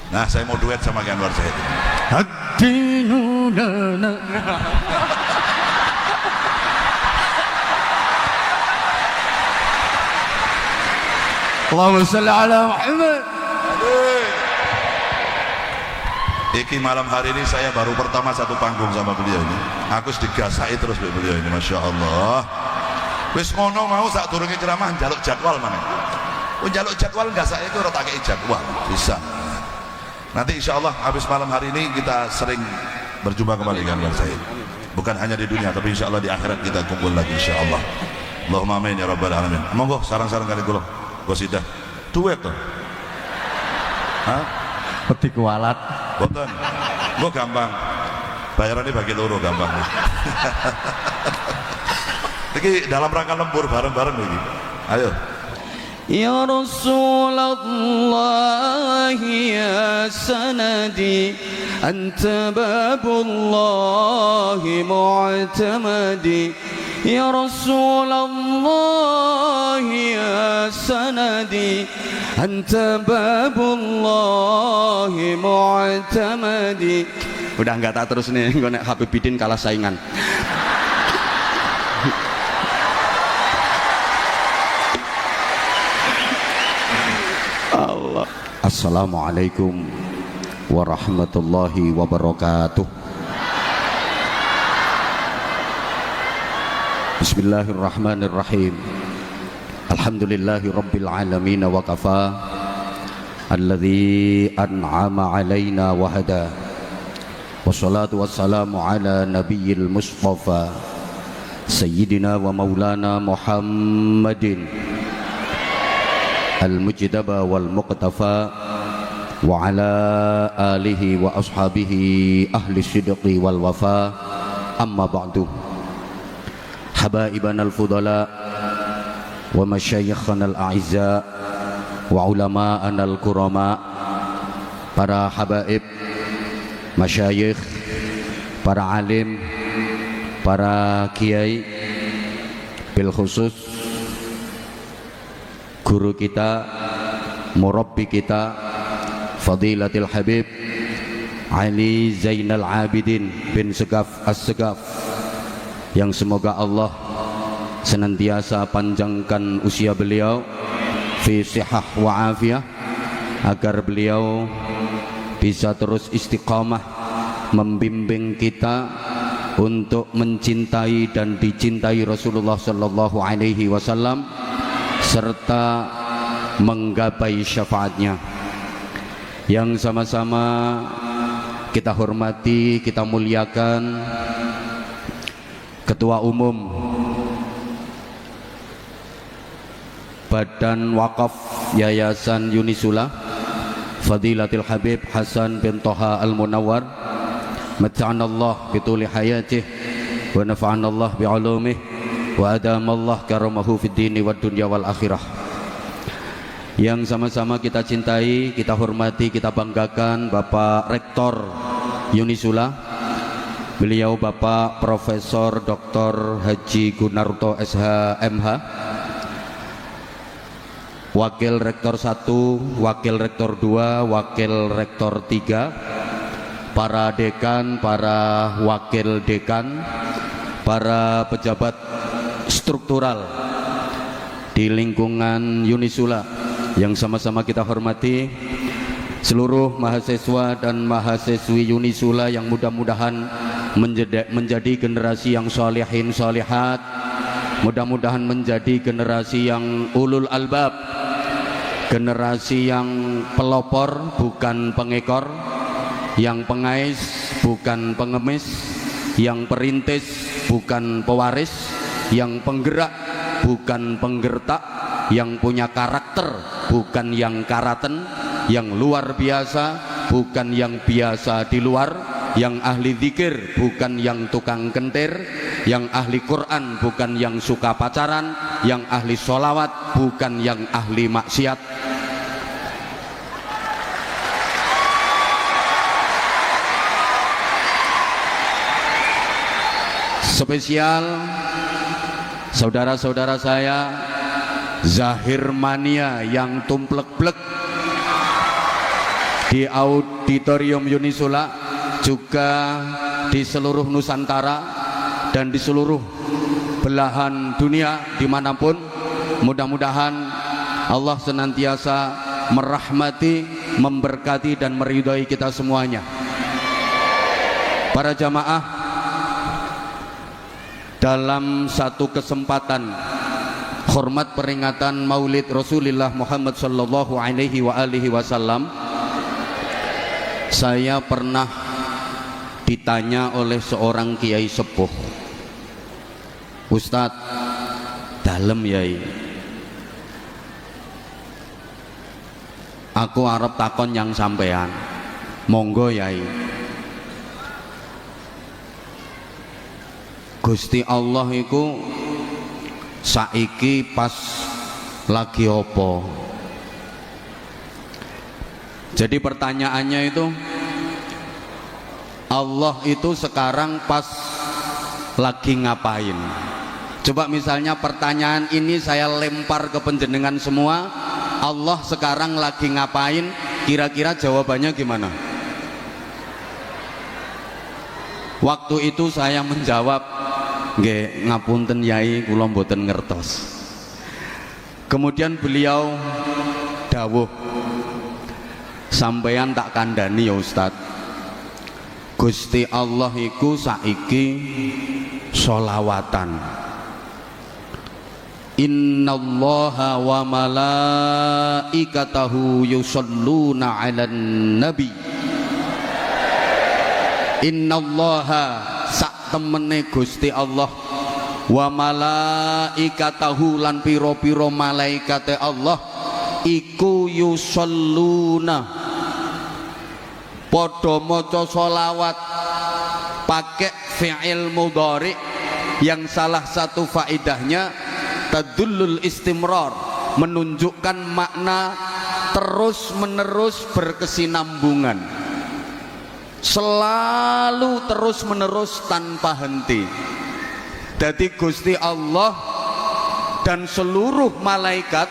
Nah, saya mau duet sama Anwar Zahid. Ad-dinu lana. Allahumma shalli ala Muhammad. Iki malam hari ini saya baru pertama satu panggung sama beliau ini. Aku digasai terus beliau ini, masya Allah. Wis ngono mau sak durunge ceramah njaluk jadwal mana? Oh njaluk jadwal enggak saya itu ora takei jadwal. Bisa. Nanti insya Allah habis malam hari ini kita sering berjumpa kembali dengan saya. Bukan hanya di dunia tapi insya Allah di akhirat kita kumpul lagi insya Allah. Allahumma amin ya rabbal alamin. Monggo sarang-sarang kali kula. Gosidah. Duet to. Hah? Peti kualat. Boten. Gua gampang. Bayarannya bagi loro gampang. Iki dalam rangka lembur bareng-bareng iki. Ayo. Ya Rasulullah ya sanadi anta babullah mu'tamadi ya Rasulullah ya sanadi anta babullah mu'tamadi. Udah enggak tak terus nih, gue nek Habibidin kalah saingan. Allah. Assalamualaikum warahmatullahi wabarakatuh. Bismillahirrahmanirrahim. Alhamdulillahi rabbil alamin wa kafa alladzi an'ama alaina wa hada. Wassalatu wassalamu ala nabiyyil mustafa sayyidina wa maulana Muhammadin al-mujtaba wal muqtafa wa ala alihi wa ashabihi ahli sidqi wal wafa. Amma ba'du. Habaibana al-fudala wa masyayikhana al-a'izza wa ulama'ana al-kurama, para habaib, masyayikh, para alim, para kiai, bil khusus guru kita, murabbi kita, Fadilatul Habib Ali Zainal Abidin bin Segaf As-Segaf, yang semoga Allah senantiasa panjangkan usia beliau fi sihah wa afiyah, agar beliau bisa terus istiqamah membimbing kita untuk mencintai dan dicintai Rasulullah sallallahu alaihi wasallam serta menggapai syafaatnya. Yang sama-sama kita hormati, kita muliakan Ketua Umum Badan Wakaf Yayasan Unisula, Fadilatul Habib Hasan bin Toha Al-Munawwar, mata'anallah bituli hayatih wa nafa'anallah bi'ulumih wa adamallah karamahu fid dini wad dunya wal akhirah. Yang sama-sama kita cintai, kita hormati, kita banggakan Bapak Rektor Unisula, beliau Bapak Profesor Dr. Haji Gunarto SH MH, Wakil Rektor 1, Wakil Rektor 2, Wakil Rektor 3, para dekan, para wakil dekan, para pejabat struktural di lingkungan Unisula yang sama-sama kita hormati, seluruh mahasiswa dan mahasiswi Unisula yang mudah-mudahan menjadi generasi yang sholihin sholihat, mudah-mudahan menjadi generasi yang ulul albab, generasi yang pelopor bukan pengekor, yang pengais bukan pengemis, yang perintis bukan pewaris, yang penggerak bukan penggertak, yang punya karakter bukan yang karaten, yang luar biasa bukan yang biasa di luar, yang ahli zikir bukan yang tukang kentir, yang ahli Quran bukan yang suka pacaran, yang ahli sholawat bukan yang ahli maksiat. Spesial saudara-saudara saya Zahir Mania yang tumplek-plek di Auditorium Unisula, juga di seluruh Nusantara dan di seluruh belahan dunia dimanapun. Mudah-mudahan Allah senantiasa merahmati, memberkati dan meridhai kita semuanya. Para jamaah, dalam satu kesempatan hormat peringatan Maulid Rasulullah Muhammad sallallahu alaihi wasallam, saya pernah ditanya oleh seorang kiai sepuh, "Ustadz, dalem yai, aku arep takon yang sampean." "Monggo yai." Gusti Allah iku saiki pas lagi opo? Jadi pertanyaannya itu, Allah itu sekarang pas lagi ngapain? Coba misalnya pertanyaan ini saya lempar ke penjenengan semua, Allah sekarang lagi ngapain? Kira-kira jawabannya gimana? Waktu itu saya menjawab, "Nggih, ngapunten yai, kula mboten ngertos." Kemudian beliau dawuh, "Sampeyan tak kandhani ya Ustadz, Gusti Allah iku saiki sholawatan. Innallaha wa malaikatahu yusholluna 'alan nabi." Innallaha sak temene Gusti Allah, wa malaikatahu lan piro-piro malaikate Allah iku yusholluna, padha maca sholawat, pakai fi'il mudhari yang salah satu faedahnya tadullul istimrar, menunjukkan makna terus menerus berkesinambungan, selalu terus menerus tanpa henti. Jadi Gusti Allah dan seluruh malaikat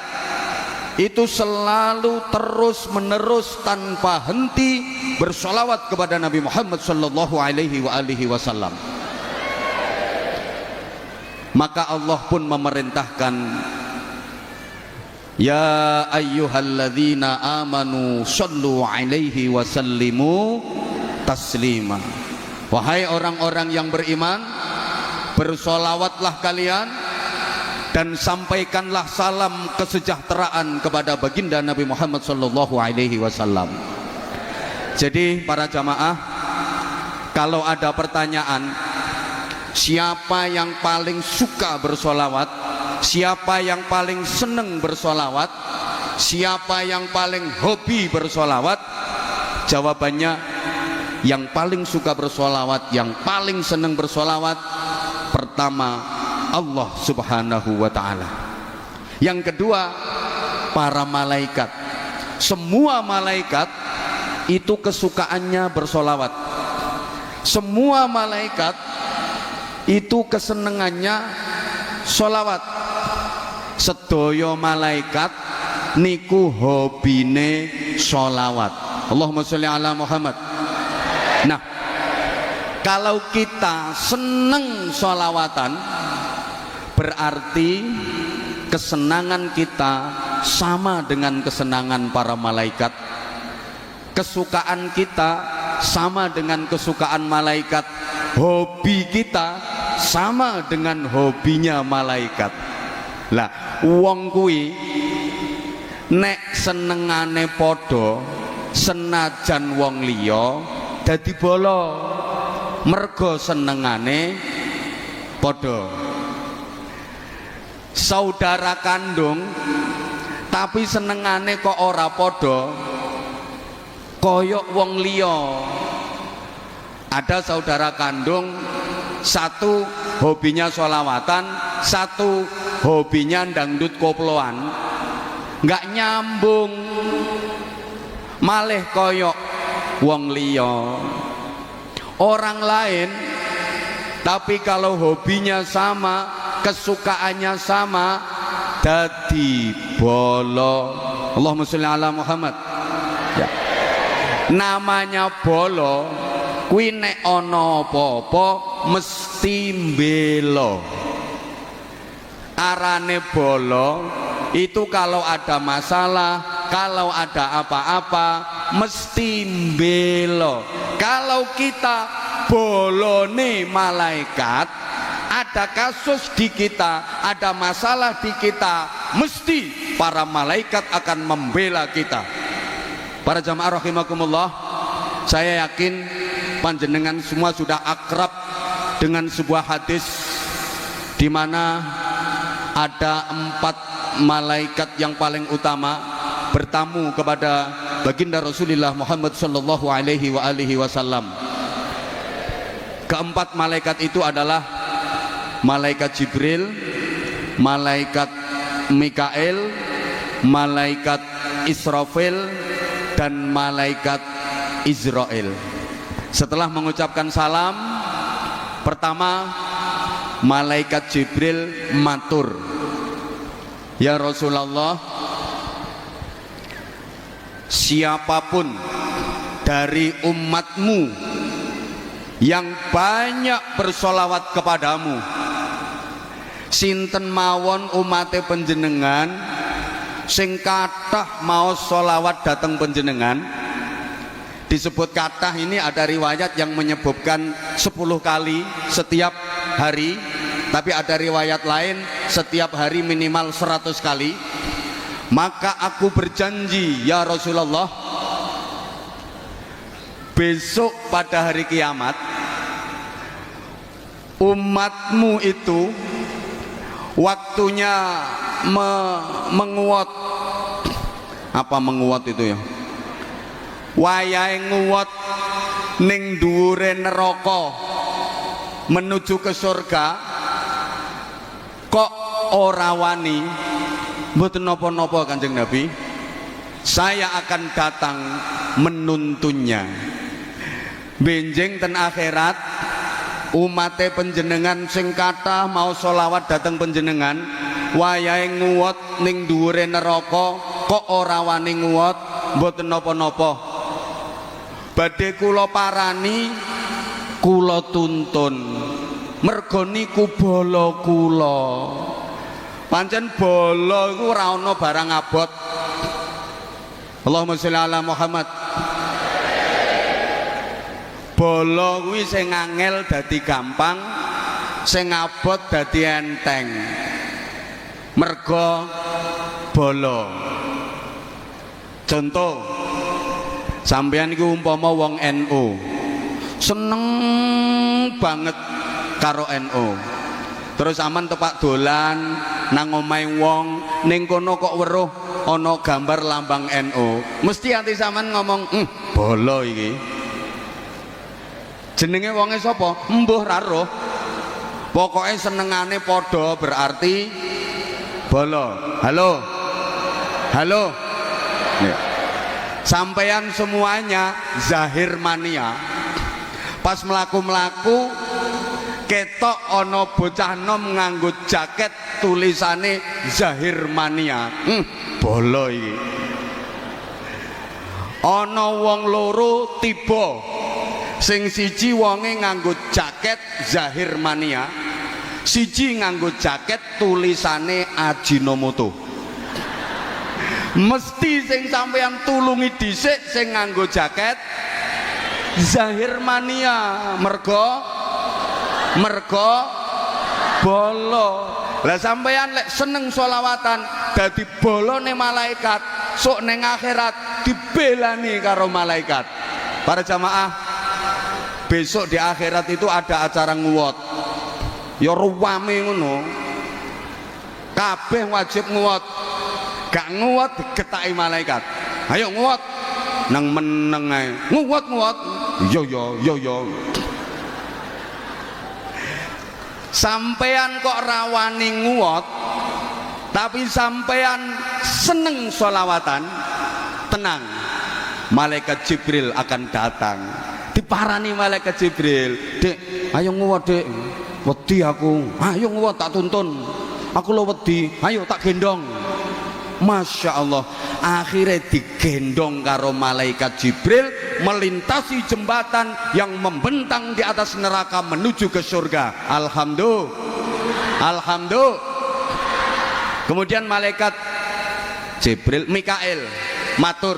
itu selalu terus menerus tanpa henti bersolawat kepada Nabi Muhammad sallallahu alaihi wasallam. Maka Allah pun memerintahkan, "Ya ayyuhalladzina amanu shallu alaihi wasallimu taslima." Wahai orang-orang yang beriman, bersolawatlah kalian dan sampaikanlah salam kesejahteraan kepada baginda Nabi Muhammad sallallahu alaihi wasallam. Jadi para jamaah, kalau ada pertanyaan siapa yang paling suka bersolawat, siapa yang paling seneng bersolawat, siapa yang paling hobi bersolawat, jawabannya yang paling suka bersolawat, yang paling seneng bersolawat, pertama Allah subhanahu wa ta'ala. Yang kedua, para malaikat. Semua malaikat itu kesukaannya bersolawat. Semua malaikat itu kesenengannya solawat. Sedaya malaikat niku hobine solawat. Allahumma sholli ala Muhammad. Nah, kalau kita seneng solawatan, berarti kesenangan kita sama dengan kesenangan para malaikat. Kesukaan kita sama dengan kesukaan malaikat. Hobi kita sama dengan hobinya malaikat. Lah, wong kuwi nek senengane podo, senajan wong liya dadi bolo, mergo senengane podo. Saudara kandung tapi senengane kok ora podo, koyok wong liya. Ada saudara kandung, satu hobinya sholawatan, satu hobinya dangdut koploan, nggak nyambung, malih koyok wong liya. Orang lain tapi kalau hobinya sama, kesukaannya sama, dadi bolo. Allahumma sholli ala Muhammad. Ya. namanya bolo kuwi nek ana apa-apa mesti mbela. Arane bolo itu kalau ada masalah, kalau ada apa-apa mesti mbela. Kalau kita bolone malaikat, ada kasus di kita, ada masalah di kita, mesti para malaikat akan membela kita. Para jamaah rahimakumullah, saya yakin panjenengan semua sudah akrab dengan sebuah hadis di mana ada 4 malaikat yang paling utama bertamu kepada baginda Rasulullah Muhammad sallallahu alaihi wasallam. Keempat malaikat itu adalah malaikat Jibril, malaikat Mikael, malaikat Israfil, dan malaikat Israel. Setelah mengucapkan salam, pertama malaikat Jibril matur, ya Rasulullah, siapapun dari umatmu yang banyak bersolawat kepadamu, sinten mawon umate panjenengan sing kathah mau solawat datang panjenengan. Disebut kathah ini ada riwayat yang menyebutkan 10 kali setiap hari, tapi ada riwayat lain setiap hari minimal 100 kali. Maka aku berjanji ya Rasulullah, besok pada hari kiamat umatmu itu waktunya menguat. Apa menguat itu ya? Wayahe nguwat ning dhuwure neraka menuju ke surga, kok ora wani. Mboten napa-napa Kanjeng Nabi, saya akan datang menuntunnya. Benjing ten akhirat umate panjenengan sing kathah mau solawat dateng panjenengan, wayahe nguwat ning dhuwure neraka kok ora wani nguwat. Mboten napa-napa, badhe kula parani, kula tuntun, merga niku bala kula. Pancen bala iku ora ana barang abot. Allahumma sholli ala Muhammad. Bala kuwi sing angel dadi gampang, sing abot dadi enteng. Merga bala. Contoh, sampeyan iku umpama wong NU, seneng banget karo NU. Terus aman tepak dolan nang omahe wong, ning kono kok weruh ana gambar lambang NU. Mesti ati sampean ngomong, bala iki. Jenenge wonge sapa? Mbuh ra roh. Pokoke senengane padha berarti bala. Halo. Halo. Ya. Sampeyan semuanya zahir mania. Pas mlaku-mlaku ketok ana bocah nom nganggo jaket tulisane zahir mania. Bala iki. Ana wong loro tiba, sing siji wonge nganggo jaket zahir mania, siji nganggo jaket tulisane Ajinomoto. Mesti sing sampeyan tulungi dhisik sing nganggo jaket zahir mania, merga bala. Lah sampeyan lek seneng sholawatan dadi bolone malaikat, sok ning akhirat dibelani karo malaikat. Para jamaah, besok di akhirat itu ada acara nguwat. Ya ruwame ngono. Kabeh wajib nguwat. Gak nguwat digetaki malaikat. Ayo nguwat. Nang meneng ae. Nguwat. Yo. Sampean kok rawani nguwat, tapi sampean seneng sholawatan, tenang, malaikat Jibril akan datang. Diparani malaikat Jibril, "Dek, ayo nguwat, Dek. Wedi aku. Ayo nguwat tak tuntun. Aku lo wedi. Ayo tak gendong." Masya Allah, akhirnya digendong karo malaikat Jibril melintasi jembatan yang membentang di atas neraka menuju ke surga. Alhamdulillah. Kemudian malaikat Jibril, Mikail matur,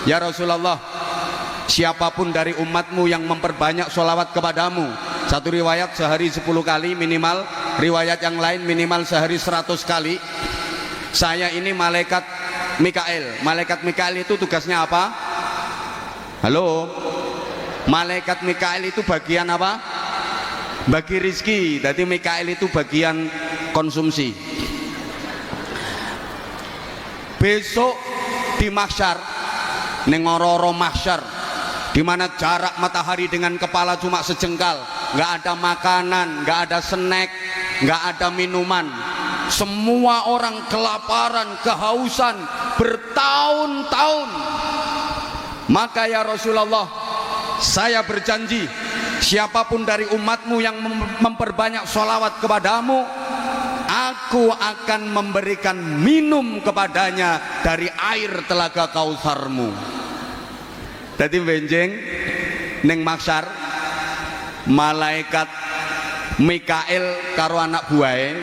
ya Rasulullah, siapapun dari umatmu yang memperbanyak sholawat kepadamu, satu riwayat sehari 10 kali minimal, riwayat yang lain minimal sehari 100 kali, saya ini malaikat Mikail. Malaikat Mikail itu tugasnya apa? Halo, malaikat Mikail itu bagian apa? Bagi rizki. Jadi Mikail itu bagian konsumsi. Besok di mahsyar, nengororo mahsyar, di mana jarak matahari dengan kepala cuma sejengkal, nggak ada makanan, nggak ada snack, nggak ada minuman. Semua orang kelaparan, kehausan bertahun-tahun. Maka ya Rasulullah, saya berjanji, siapapun dari umatmu yang memperbanyak sholawat kepadamu, aku akan memberikan minum kepadanya dari air telaga Kautsarmu. Jadi benjeng neng maksar, malaikat Mikail karo anak buahe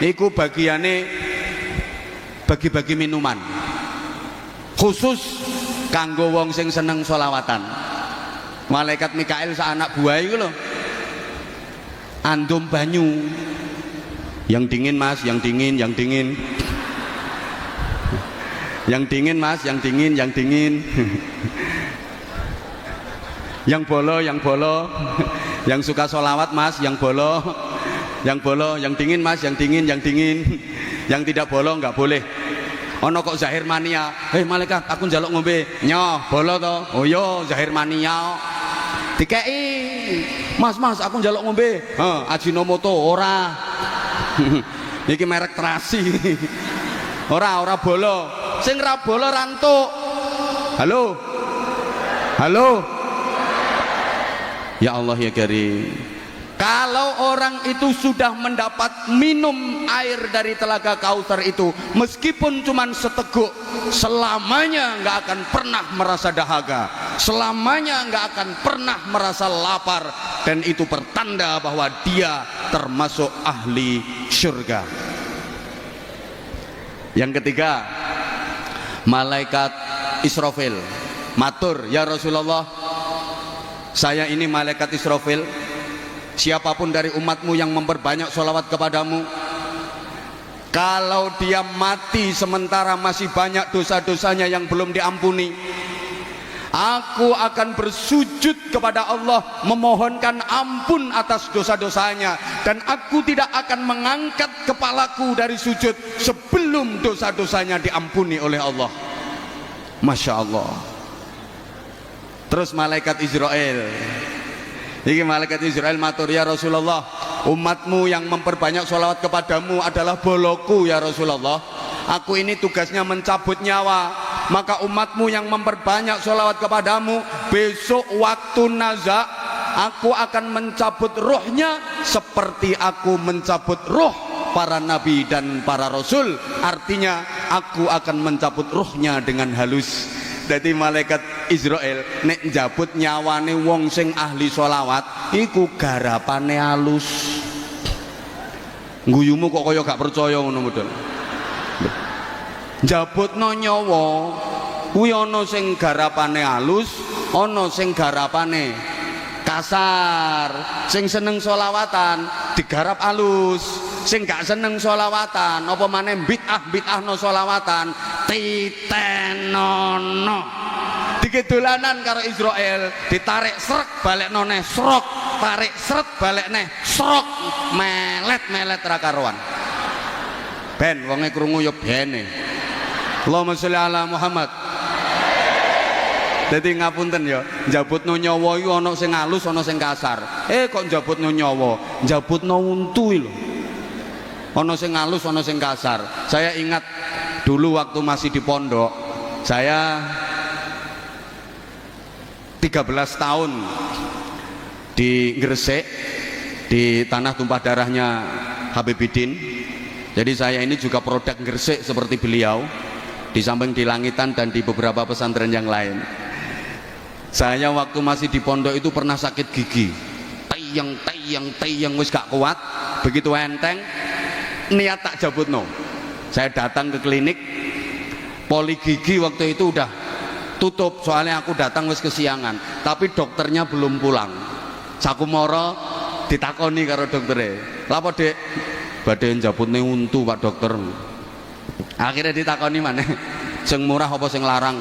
iku bagiane bagi-bagi minuman khusus kanggo wong sing seneng sholawatan. Malaikat Mikail sa anak buahe iku lho andum banyu yang dingin mas, yang dingin, yang dingin, yang dingin mas, yang dingin, yang dingin, yang bolo, yang bolo, yang suka sholawat mas, yang bolo, yang bolo, yang dingin mas, yang dingin, yang dingin, yang tidak bolo nggak boleh. Ono kok zahir mania, malaikat aku njaluk ngombe, nyoh bolo to, oh yo zahir mania, dikei, mas aku njaluk ngombe, Ajinomoto ora, iki merek terasi, ora bolo, sing ra bolo rantuk, halo, ya Allah ya Karim. Kalau orang itu sudah mendapat minum air dari telaga Kautsar itu, meskipun cuma seteguk, selamanya nggak akan pernah merasa dahaga, selamanya nggak akan pernah merasa lapar, dan itu pertanda bahwa dia termasuk ahli surga. Yang ketiga, malaikat Israfil matur, ya Rasulullah, saya ini malaikat Israfil, siapapun dari umatmu yang memperbanyak sholawat kepadamu, kalau dia mati sementara masih banyak dosa-dosanya yang belum diampuni, aku akan bersujud kepada Allah memohonkan ampun atas dosa-dosanya, dan aku tidak akan mengangkat kepalaku dari sujud sebelum dosa-dosanya diampuni oleh Allah. Masya Allah. Terus malaikat Israel, ini malaikat Israel matur, ya Rasulullah, umatmu yang memperbanyak sholawat kepadamu adalah boloku ya Rasulullah, aku ini tugasnya mencabut nyawa, maka umatmu yang memperbanyak sholawat kepadamu, besok waktu naza aku akan mencabut rohnya seperti aku mencabut roh para nabi dan para rasul, artinya aku akan mencabut rohnya dengan halus. Jadi malaikat Israel nek njabut nyawane wong sing ahli sholawat iku garapane halus. Guyumu kok kaya gak percaya ngono model. Njabutno nyawa kuwi ana sing garapane halus, ana sing garapane kasar. Sing seneng sholawatan digarap halus, sing gak seneng sholawatan apa maneh bid'ah no sholawatan titenono digedolanan karo Israel, ditarik srek balik noneh srok, tarik sret balik neh srok, melet ra karuan. Ben wonge krungu ya bene. Allahumma sholli ala Muhammad. Dadi ngapunten ya, njabutno nyawa iku ana sing halus ana sing kasar. Kok njabutno nyawa, njabutno untu lho. Ana sing halus ana sing kasar. Saya ingat dulu waktu masih di pondok, saya 13 tahun di Gresik, di tanah tumpah darahnya Habibidin. Jadi saya ini juga produk Gresik seperti beliau. di samping di Langitan dan di beberapa pesantren yang lain. Saya waktu masih di pondok itu pernah sakit gigi, teyang wis gak kuat, begitu enteng niat tak jabutno. Saya datang ke klinik poli gigi, waktu itu udah tutup soalnya aku datang wis kesiangan, tapi dokternya belum pulang. Saku moro ditakoni karo doktere, "Lapa Dek?" "Badhe njabutne untu Pak Dokter." Akhirnya ditakoni maneh, "Sing murah apa sing larang?"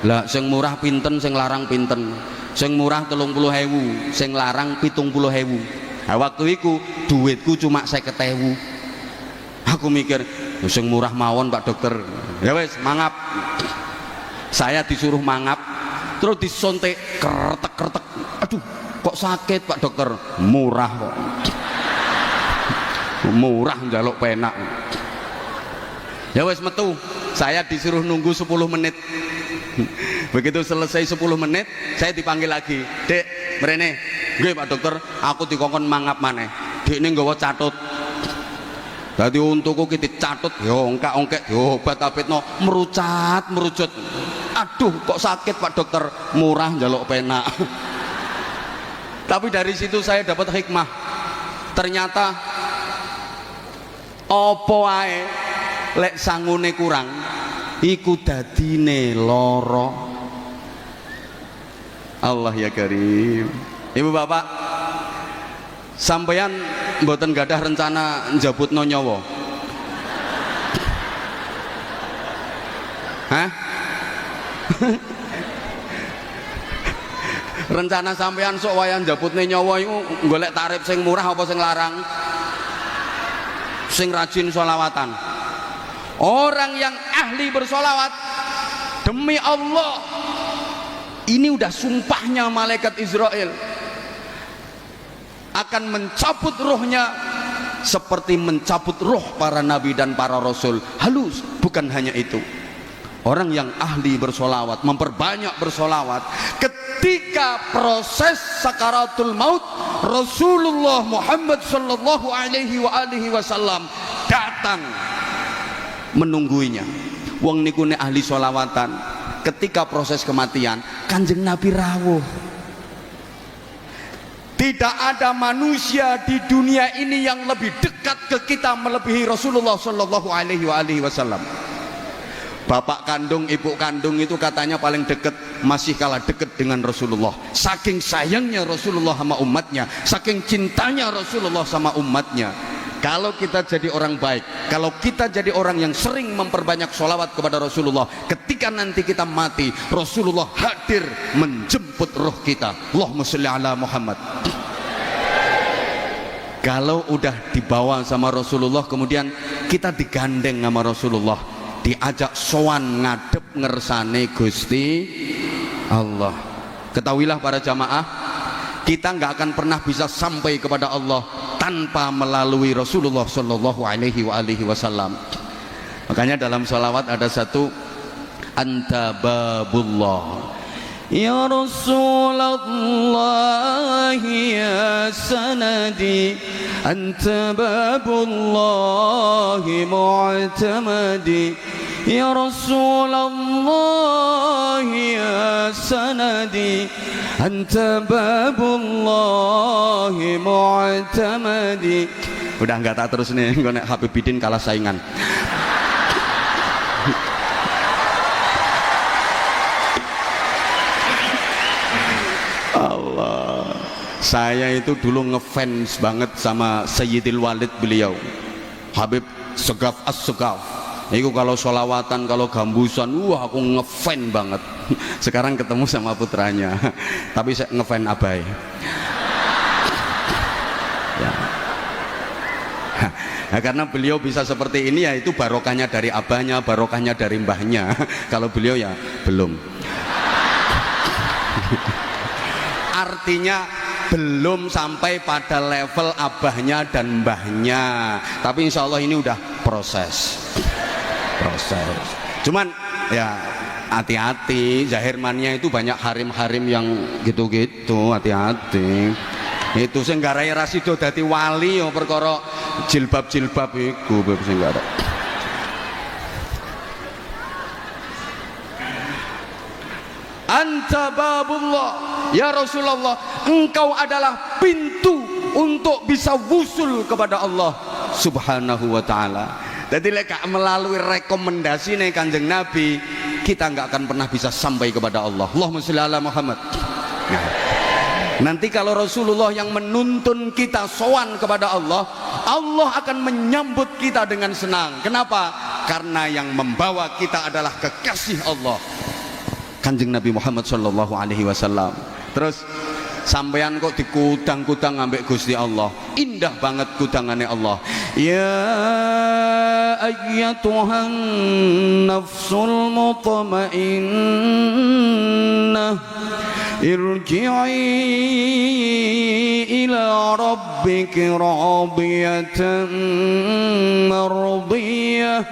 Lah sing murah pinten, sing larang pinten? Sing murah 30.000, sing larang 70.000. Nah, waktu itu duitku cuma 50.000. Aku mikir, sing murah mawon Pak Dokter. Ya wes mangap. Saya disuruh mangap, terus disontek kretek. Aduh, kok sakit Pak Dokter? Murah kok. Murah njaluk penak. Ya wes metu. Saya disuruh nunggu 10 menit. Begitu selesai 10 menit, saya dipanggil lagi. "Dek, mrene." "Nggih Pak Dokter, aku dikongkon mangap maneh." "Dek ini nggawa catut." Dadi untuku ki dicatut, yo ongkek-ongkek, yo obat-obatno merucut. "Aduh, kok sakit Pak Dokter?" "Murah njaluk penak." Tapi dari situ saya dapat hikmah. Ternyata opo ae lek sangune kurang iku dadine loro. Allah ya Karim. Ibu bapak, sampeyan mboten gadah rencana njabutno nyawa? Hah? Rencana sampeyan sok wayah njabutne nyawa iku golek tarif sing murah apa sing larang? Sing rajin sholawatan. Orang yang ahli bersolawat, demi Allah, ini udah sumpahnya malaikat Israel, akan mencabut rohnya seperti mencabut roh para nabi dan para rasul. Halus. Bukan hanya itu, orang yang ahli bersolawat, memperbanyak bersolawat, ketika proses sakaratul maut, Rasulullah Muhammad sallallahu alaihi wasallam datang menungguinya. Wong niku nek ahli solawatan, ketika proses kematian Kanjeng Nabi rawuh. Tidak ada manusia di dunia ini yang lebih dekat ke kita melebihi Rasulullah sallallahu alaihi wasallam. Bapak kandung, ibu kandung itu katanya paling dekat, masih kalah dekat dengan Rasulullah. Saking sayangnya Rasulullah sama umatnya, saking cintanya Rasulullah sama umatnya. Kalau kita jadi orang baik, kalau kita jadi orang yang sering memperbanyak sholawat kepada Rasulullah, ketika nanti kita mati, Rasulullah hadir menjemput roh kita. Allahumma sholli ala Muhammad. Kalau udah dibawa sama Rasulullah, kemudian kita digandeng sama Rasulullah, diajak sowan ngadep ngersane Gusti Allah. Ketahuilah para jamaah, kita nggak akan pernah bisa sampai kepada Allah tanpa melalui Rasulullah Shallallahu Alaihi Wasallam. Makanya dalam sholawat ada satu, anta babullah ya Rasulullah ya sanadi, anta babullah mu'tamadi, ya Rasulullah ya sanadi, anta babullah mu'tamadi. Udah nggak tak terus nih, nek Habibidin kalah saingan. Allah, saya itu dulu ngefans banget sama Sayyidil Walid beliau, Habib Segaf As-Segaf. Itu kalau sholawatan, kalau gambusan, wah aku ngefans banget. Sekarang ketemu sama putranya, tapi saya ngefans abai. Ya. Nah, karena beliau bisa seperti ini, ya itu barokahnya dari abahnya, barokahnya dari mbahnya. Kalau beliau ya belum. Artinya belum sampai pada level abahnya dan mbahnya, tapi insya Allah ini udah proses. Cuman ya hati-hati, Zahirmannya itu banyak harim-harim yang gitu-gitu, hati-hati. Itu sing garai rasido dadi wali ya perkara jilbab-jilbab iku sing garai. anta babullah. Ya Rasulullah, engkau adalah pintu untuk bisa wusul kepada Allah subhanahu wa ta'ala. Jadi lek melalui rekomendasi nih Kanjeng Nabi, kita nggak akan pernah bisa sampai kepada Allah. Allahumma sholli ala Muhammad. Nah, nanti kalau Rasulullah yang menuntun kita sowan kepada Allah, Allah akan menyambut kita dengan senang. Kenapa? Karena yang membawa kita adalah kekasih Allah, Kanjeng Nabi Muhammad sallallahu alaihi wasallam. Terus sampean kok dikudang-kudang ambek Gusti Allah, indah banget kudangannya Allah. Ya ayyatuhan nafsul mutmainnah, irji'i ila rabbiki radiyatan mardiyah,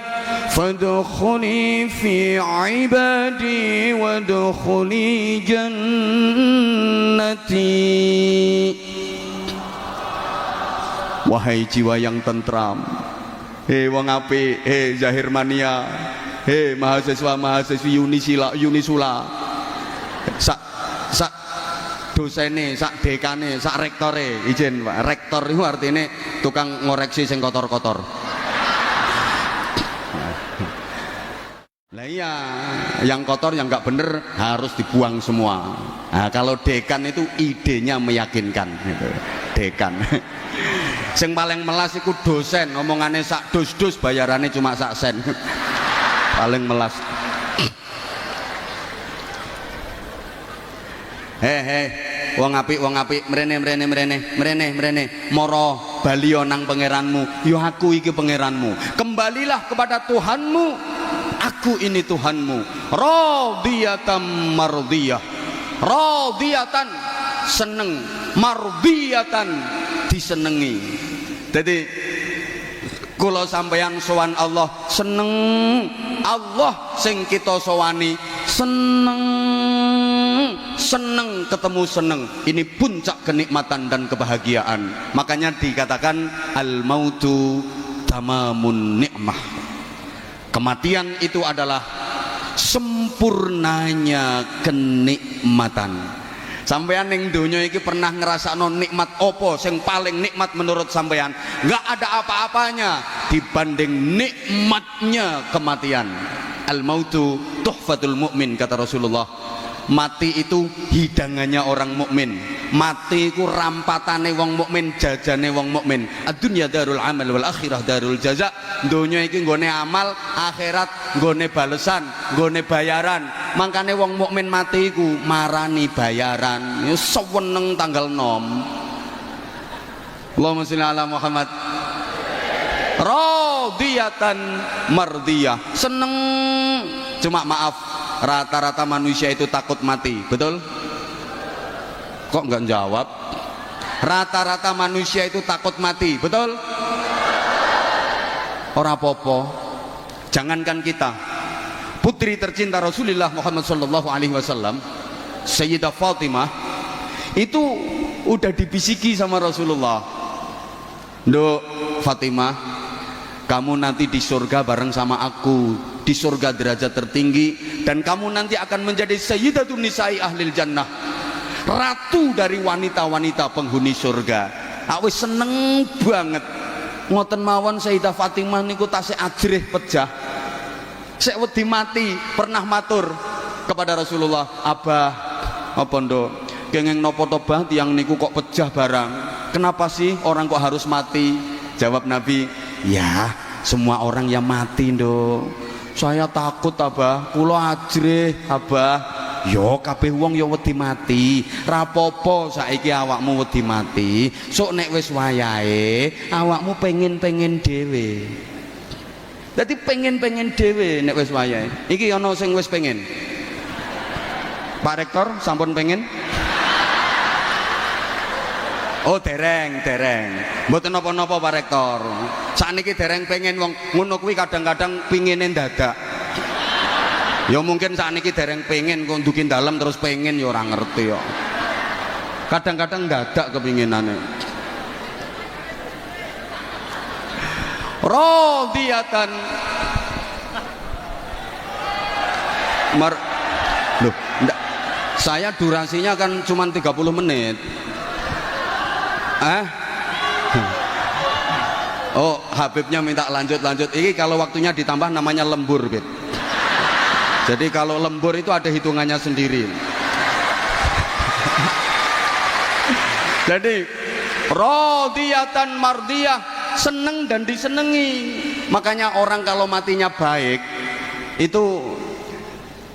fadkhuli fi ibadi wadkhuli jannati. Wahai jiwa yang tentram, hei wong apik, hei Zahir Mania, hei mahasiswa-mahasiswi Unisula, sak dosene, sak dekane, sak rektore, izin Pak, rektor itu artinya tukang ngoreksi sing kotor-kotor. Lah iya, yang kotor yang nggak bener harus dibuang semua. Nah, kalau dekan itu idenya meyakinkan, gitu. Dekan. Sing paling melas iku dosen, omongannya sak dus-dus, bayarannya cuma sak sen. Paling melas. Wong apik, mrene, moro balio nang pangeranmu. Yo aku iki pangeranmu. Kembalilah kepada Tuhanmu. Aku ini Tuhanmu. Radiyatan mardiyah. Radiyatan seneng, mardiyatan disenengi. Jadi kula sampeyan sowan Allah seneng, Allah sing kita sowani seneng ketemu seneng. Ini puncak kenikmatan dan kebahagiaan. Makanya dikatakan al mautu tamamun ni'mah. Kematian itu adalah sempurnanya kenikmatan. Sampeyan ning donya iki pernah ngrasakno nikmat opo sing paling nikmat menurut sampeyan? Enggak ada apa-apanya dibanding nikmatnya kematian. Al mautu tuhfatul mukmin, kata Rasulullah. Mati itu hidangannya orang mukmin. Mati itu rampatane wong mukmin, jajane wong mukmin. Ad-dunya darul amal wal akhirah darul jaza. Donya iki nggone amal, akhirat nggone balesan, nggone bayaran. Mangkane wong mukmin mati iku marani bayaran. Ya seweneng tanggal 6. Allahumma sholli ala Muhammad. Radiyatan mardiyah. Seneng. Cuma maaf, rata-rata manusia itu takut mati, betul? Kok nggak jawab? Rata-rata manusia itu takut mati, betul? Ora popo. Jangankan kita, putri tercinta Rasulullah Muhammad sallallahu alaihi wasallam, Sayyidah Fatimah, itu udah dibisiki sama Rasulullah. Nduk Fatimah, kamu nanti di surga bareng sama aku, di surga derajat tertinggi, dan kamu nanti akan menjadi sayyidatun nisa'i ahlil jannah, ratu dari wanita-wanita penghuni surga. Aku seneng banget ngoten mawon. Sayyidah Fatimah niku tasih ajrih pejah, sek wedi mati pernah matur kepada Rasulullah, Abah apa nduk kenging napa to Bah tiyang niku kok pejah barang, kenapa sih orang kok harus mati? Jawab Nabi, ya semua orang yang mati nduk. Saya takut Abah, kula ajrih Abah. Yo kabeh wong yo wedi mati, rapopo saiki awakmu wedi mati, sok nek wis wayahe awakmu pengen dhewe. Dadi pengen dhewe nek wis wayahe. Iki ana sing wis pengen. Pak Rektor sampun pengen? Oh dereng. Mboten napa-napa Pak Rektor. Sakniki dereng pengen wong ngono kuwi kadang-kadang pingine dadak. Ya mungkin sakniki dereng pengen kok ndukin dalem terus pengen ya ora ngerti ya. Kadang-kadang dadak kepinginane. Radiyatan loh, Saya durasinya kan cuma 30 menit. Oh, Habibnya minta lanjut. Ini kalau waktunya ditambah namanya lembur, Bib. Jadi kalau lembur itu ada hitungannya sendiri. Jadi radiyatan mardiyah, seneng dan disenengi. Makanya orang kalau matinya baik itu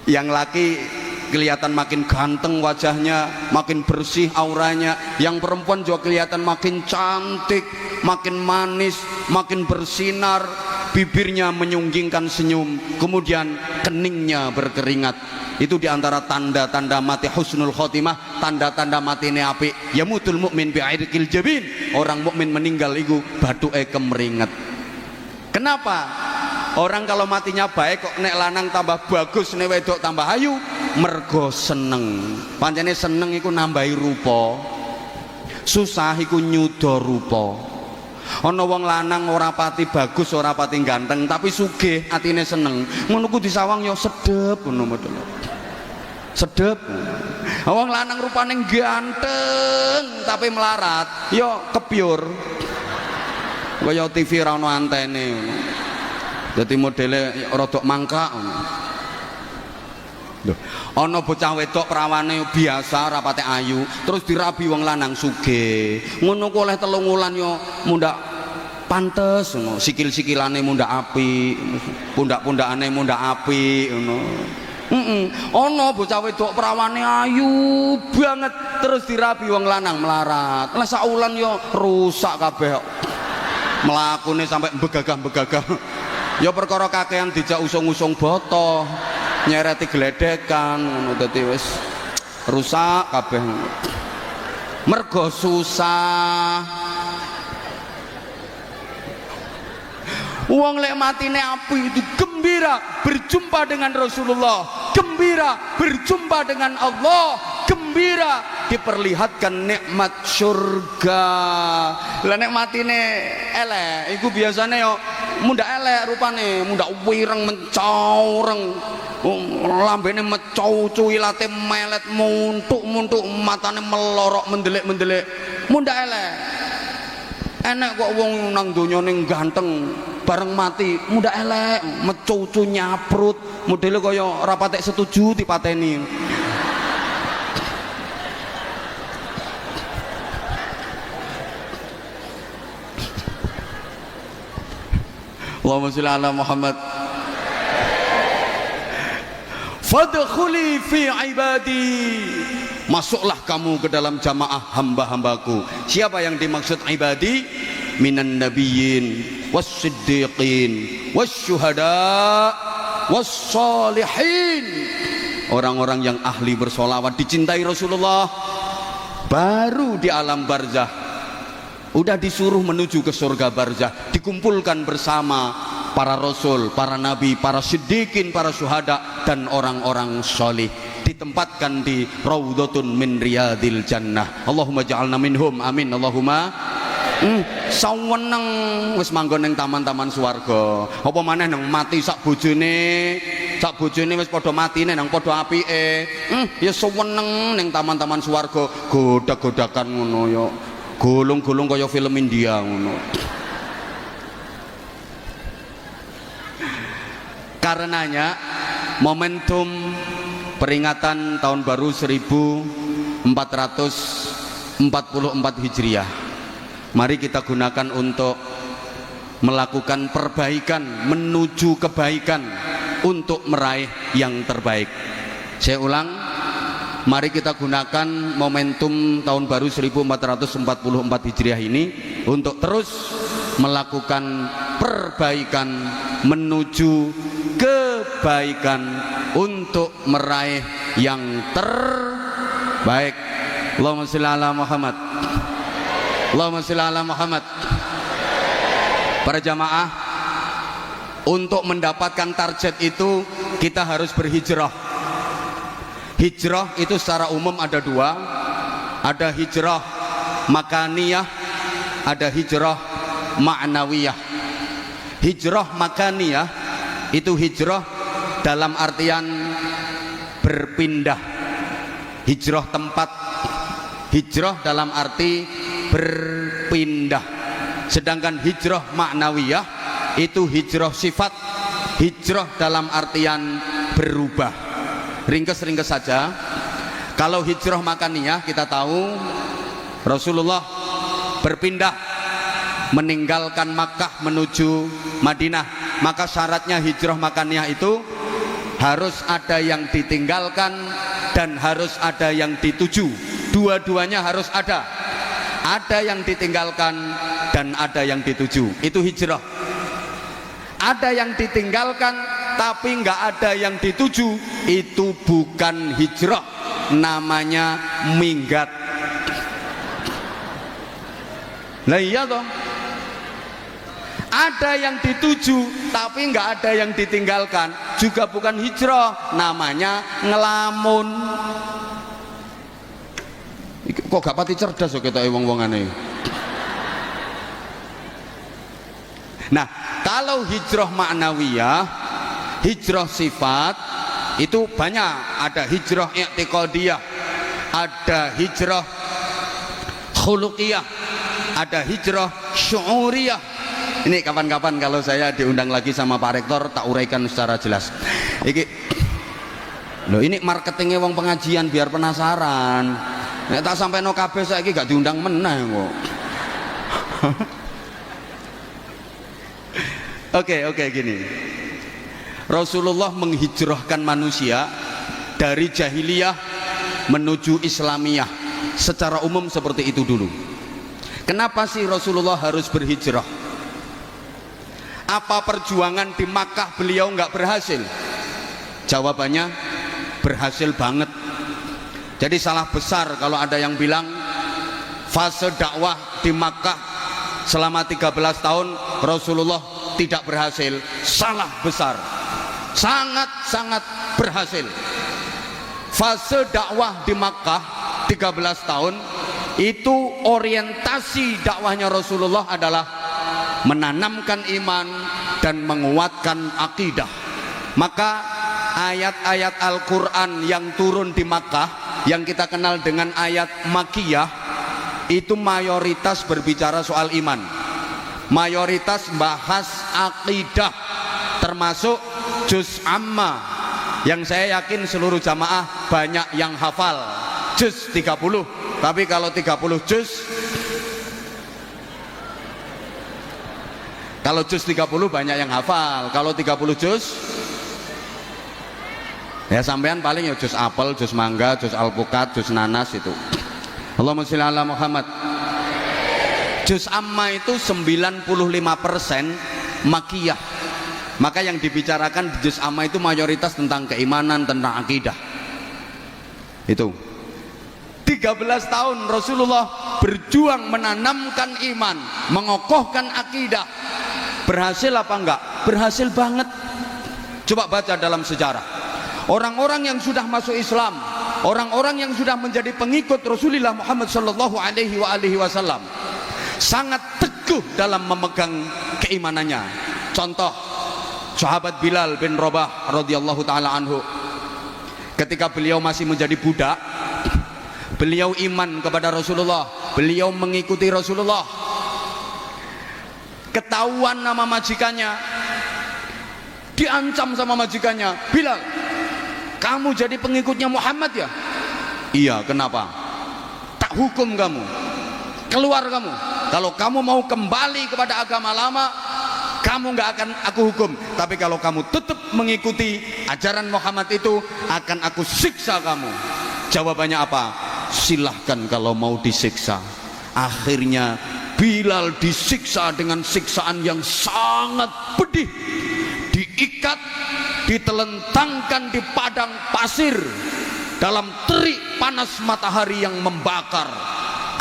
yang laki kelihatan makin ganteng wajahnya, makin bersih auranya, yang perempuan juga kelihatan makin cantik, makin manis, makin bersinar, bibirnya menyunggingkan senyum, kemudian keningnya berkeringat. Itu diantara tanda-tanda mati husnul khotimah, tanda-tanda mati ini api. Yamutul mu'min bi'airikil jabin, orang mukmin meninggal itu batuke kemeringat. Kenapa? Orang kalau matinya baik kok nek lanang tambah bagus, nek wedok tambah ayu, mergo seneng. Pancene seneng iku nambahi rupa, susah iku nyuda rupa. Ana wong lanang ora pati bagus, ora pati ganteng, tapi sugih atine seneng, ngono ku disawang yo sedep ngono model. Sedep. Wong lanang rupane ganteng tapi melarat, yo kebyur. Kaya TV ra ono antene ngono. Dadi modele rodok mangkak ngono. Lho, ana bocah wedok prawane biasa rapate ayu, terus dirabi wong lanang sugih. Ngono ku oleh 3 wulan yo mundak pantes ngono, sikil-sikilane mundak apik, pundak-pundakane mundak apik ngono. Ana bocah wedok prawane ayu banget terus dirabi wong lanang melarat. Lah sak wulan yo rusak kabeh. Mlakune sampai begagah-begagah. Ya perkara kakean dijak usung-usung boto, nyereti gledekan ngono, dadi wis rusak kabeh. Mergo susah. Wong lek matine api itu gembira berjumpa dengan Rasulullah, gembira berjumpa dengan Allah, gembira diperlihatkan nikmat surga. Lah nek matine elek iku biasane yo mundak elek rupane, mundak wireng mencoreng, lambene mecocu, ilate melet, muntuk-muntuk, matane melorok mendelik-mendelik, mundak elek. Enek kok wong nang donya ning ganteng bareng mati mundak elek, mecocu nyaprut, modele kaya ora patek setuju dipateni. Allahumma sholli ala Muhammad. Fadkhuli fi ibadi, masuklah kamu ke dalam jamaah hamba-hambaku. Siapa yang dimaksud ibadi? Minan nabiyyin was-siddiqin was-syuhada was-shalihin. Orang-orang yang ahli bersolawat, dicintai Rasulullah, baru di alam barzah udah disuruh menuju ke surga barzah, dikumpulkan bersama para rasul, para nabi, para siddiqin, para syuhada dan orang-orang sholih, ditempatkan di raudhatun min riyadil jannah. Allahumma ja'alna minhum, amin. Allahumma saweneng wis manggon ning taman-taman swarga. Apa maneh nang mati sak bojone wis padha matine nang padha apike. Ya saweneng ning taman-taman swarga, godak-godakan ngono ya. Gulung-gulung kaya film India ngono. Karenanya momentum peringatan tahun baru 1444 Hijriah, mari kita gunakan untuk melakukan perbaikan menuju kebaikan, untuk meraih yang terbaik. Saya ulang, mari kita gunakan momentum tahun baru 1444 Hijriah ini untuk terus melakukan perbaikan menuju kebaikan, untuk meraih yang terbaik. Allahumma sholli ala Muhammad. Allahumma sholli ala Muhammad. Para jamaah, untuk mendapatkan target itu kita harus berhijrah. Hijrah itu secara umum ada dua, ada hijrah makaniyah, ada hijrah ma'nawiyah. Hijrah makaniyah itu hijrah dalam artian berpindah, hijrah tempat, hijrah dalam arti berpindah. Sedangkan hijrah maknawiyah itu hijrah sifat, hijrah dalam artian berubah. Ringkes-ringkes saja. Kalau hijrah makaniyah kita tahu Rasulullah berpindah meninggalkan Makkah menuju Madinah, maka syaratnya hijrah makaniyah itu harus ada yang ditinggalkan dan harus ada yang dituju. Dua-duanya harus ada. Ada yang ditinggalkan dan ada yang dituju. Itu hijrah. Ada yang ditinggalkan tapi nggak ada yang dituju, itu bukan hijrah, namanya minggat. Lah iya toh. Ada yang dituju tapi nggak ada yang ditinggalkan, juga bukan hijrah, namanya ngelamun. Kok gak pati cerdas kok kita wong-wongane. Nah, kalau hijrah maknawiyah, hijrah sifat itu banyak. Ada hijrah i'tiqadiyah, ada hijrah khuluqiyah, ada hijrah syu'uriyah. Ini kapan-kapan kalau saya diundang lagi sama Pak Rektor tak uraikan secara jelas. Ini marketingnya wong pengajian biar penasaran. Nek tak sampai no kabeh saiki gak diundang meneh kok. Oke, gini. Rasulullah menghijrahkan manusia dari jahiliyah menuju Islamiyah. Secara umum seperti itu dulu. Kenapa sih Rasulullah harus berhijrah? Apa perjuangan di Makkah beliau nggak berhasil? Jawabannya berhasil banget. Jadi salah besar kalau ada yang bilang fase dakwah di Makkah selama 13 tahun Rasulullah tidak berhasil. Salah besar. Sangat-sangat berhasil. Fase dakwah di Makkah 13 tahun itu orientasi dakwahnya Rasulullah adalah menanamkan iman dan menguatkan akidah. Maka ayat-ayat Al-Quran yang turun di Makkah yang kita kenal dengan ayat Makkiyah itu mayoritas berbicara soal iman, mayoritas bahas akidah, termasuk juz amma yang saya yakin seluruh jamaah banyak yang hafal, juz 30. Tapi kalau 30 juz, kalau juz 30 banyak yang hafal. Kalau 30 juz ya sampean paling ya juz apel, juz mangga, juz alpukat, juz nanas itu. Allahumma sholli ala Muhammad. Juz amma itu 95% makiyah. Maka yang dibicarakan di juz amma itu mayoritas tentang keimanan, tentang akidah. Itu 13 tahun Rasulullah berjuang menanamkan iman, mengokohkan akidah. Berhasil apa enggak? Berhasil banget. Coba baca dalam sejarah. Orang-orang yang sudah masuk Islam, orang-orang yang sudah menjadi pengikut Rasulullah Muhammad sallallahu alaihi wasallam sangat teguh dalam memegang keimanannya. Contoh, sahabat Bilal bin Rabah radhiyallahu taala anhu. Ketika beliau masih menjadi budak, beliau iman kepada Rasulullah, beliau mengikuti Rasulullah. Ketahuan nama majikannya, diancam sama majikannya, Bilal, kamu jadi pengikutnya Muhammad ya? Iya, kenapa? Tak hukum kamu, keluar kamu. Kalau kamu mau kembali kepada agama lama, kamu nggak akan aku hukum. Tapi kalau kamu tetap mengikuti ajaran Muhammad itu, akan aku siksa kamu. Jawabannya apa? Silahkan kalau mau disiksa. Akhirnya Bilal disiksa dengan siksaan yang sangat pedih. Diikat, ditelentangkan di padang pasir dalam terik panas matahari yang membakar,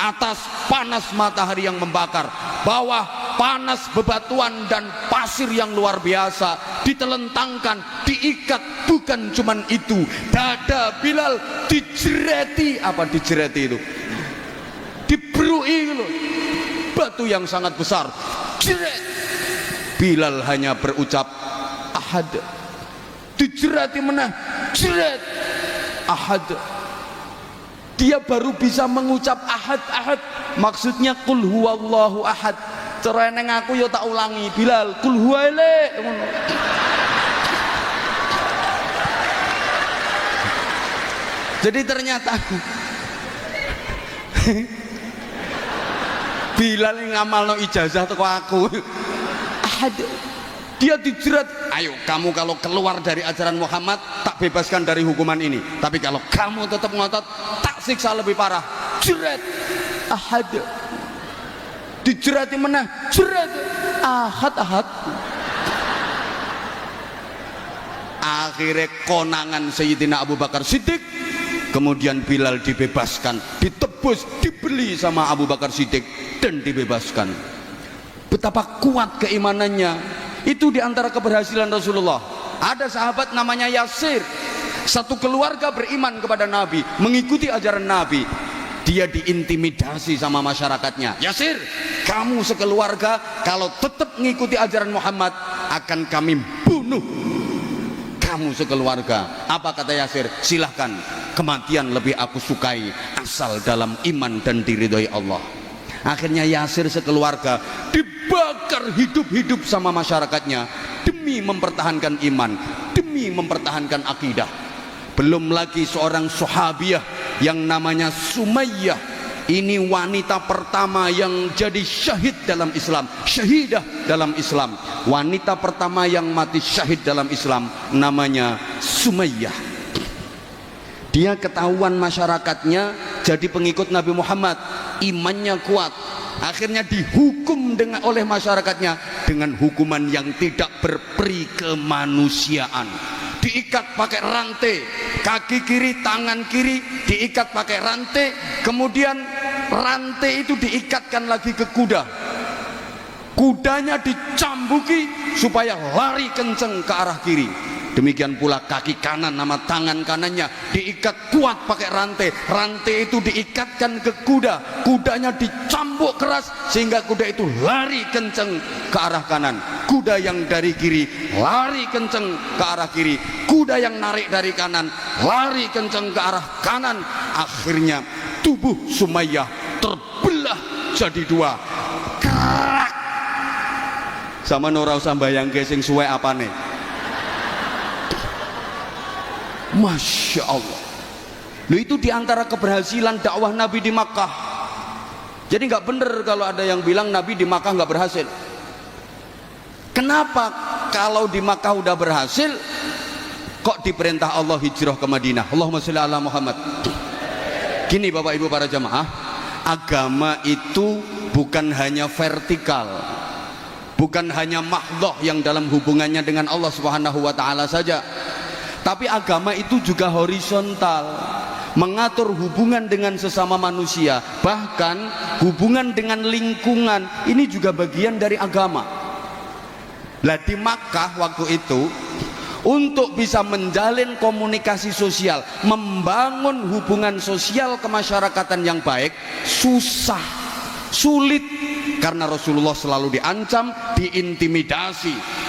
atas panas matahari yang membakar, bawah panas bebatuan dan pasir yang luar biasa, ditelentangkan, diikat. Bukan cuman itu, dada Bilal dijereti. Apa dijereti itu? Diberui gitu, batu yang sangat besar, jeret. Bilal hanya berucap ahad. Dijerati menah, jeret, ahad. Dia baru bisa mengucap ahad, ahad. Maksudnya kul huwallahu ahad. Cara neng aku yo tak ulangi, Bilal, kul huwaile. Jadi ternyata Bilal yang ngamalno ijazah teko aku. Ahad. Dia dijerat, ayo kamu kalau keluar dari ajaran Muhammad tak bebaskan dari hukuman ini, tapi kalau kamu tetap ngotot tak siksa lebih parah. Jerat ahad, dijerati menah, jerat ahad, ahad. Akhirnya konangan Sayyidina Abu Bakar Siddiq, kemudian Bilal dibebaskan, ditebus, dibeli sama Abu Bakar Siddiq dan dibebaskan. Betapa kuat keimanannya. Itu diantara keberhasilan Rasulullah. Ada sahabat namanya Yasir, satu keluarga beriman kepada Nabi, mengikuti ajaran Nabi. Dia diintimidasi sama masyarakatnya. Yasir, kamu sekeluarga kalau tetap mengikuti ajaran Muhammad akan kami bunuh kamu sekeluarga. Apa kata Yasir? Silahkan, kematian lebih aku sukai asal dalam iman dan diridhoi Allah. Akhirnya Yasir sekeluarga dibakar hidup-hidup sama masyarakatnya demi mempertahankan iman, demi mempertahankan akidah. Belum lagi seorang sahabiah yang namanya Sumayyah. Ini wanita pertama yang jadi syahid dalam Islam, syahidah dalam Islam. Wanita pertama yang mati syahid dalam Islam namanya Sumayyah. Dia ketahuan masyarakatnya jadi pengikut Nabi Muhammad, imannya kuat. Akhirnya dihukum oleh masyarakatnya dengan hukuman yang tidak berperi kemanusiaan. Diikat pakai rantai, kaki kiri, tangan kiri diikat pakai rantai, kemudian rantai itu diikatkan lagi ke kuda. Kudanya dicambuki supaya lari kenceng ke arah kiri. Demikian pula kaki kanan sama tangan kanannya diikat kuat pakai rantai. Rantai itu diikatkan ke kuda. Kudanya dicambuk keras sehingga kuda itu lari kenceng ke arah kanan. Kuda yang dari kiri lari kenceng ke arah kiri. Kuda yang narik dari kanan lari kenceng ke arah kanan. Akhirnya tubuh Sumayyah terbelah jadi dua. Krak. Sama ora usah bayangke sing suwe apane. Masya Allah. Loh, itu diantara keberhasilan dakwah Nabi di Makkah. Jadi nggak bener kalau ada yang bilang Nabi di Makkah nggak berhasil. Kenapa kalau di Makkah udah berhasil kok diperintah Allah hijrah ke Madinah? Allahumma sholli ala Muhammad. Gini Bapak Ibu para jamaah, agama itu bukan hanya vertikal, bukan hanya mahdhah yang dalam hubungannya dengan Allah Subhanahu wa taala saja. Tapi agama itu juga horizontal, mengatur hubungan dengan sesama manusia, bahkan hubungan dengan lingkungan. Ini juga bagian dari agama. Lah di Makkah waktu itu, untuk bisa menjalin komunikasi sosial, membangun hubungan sosial kemasyarakatan yang baik, susah, sulit, karena Rasulullah selalu diancam, diintimidasi.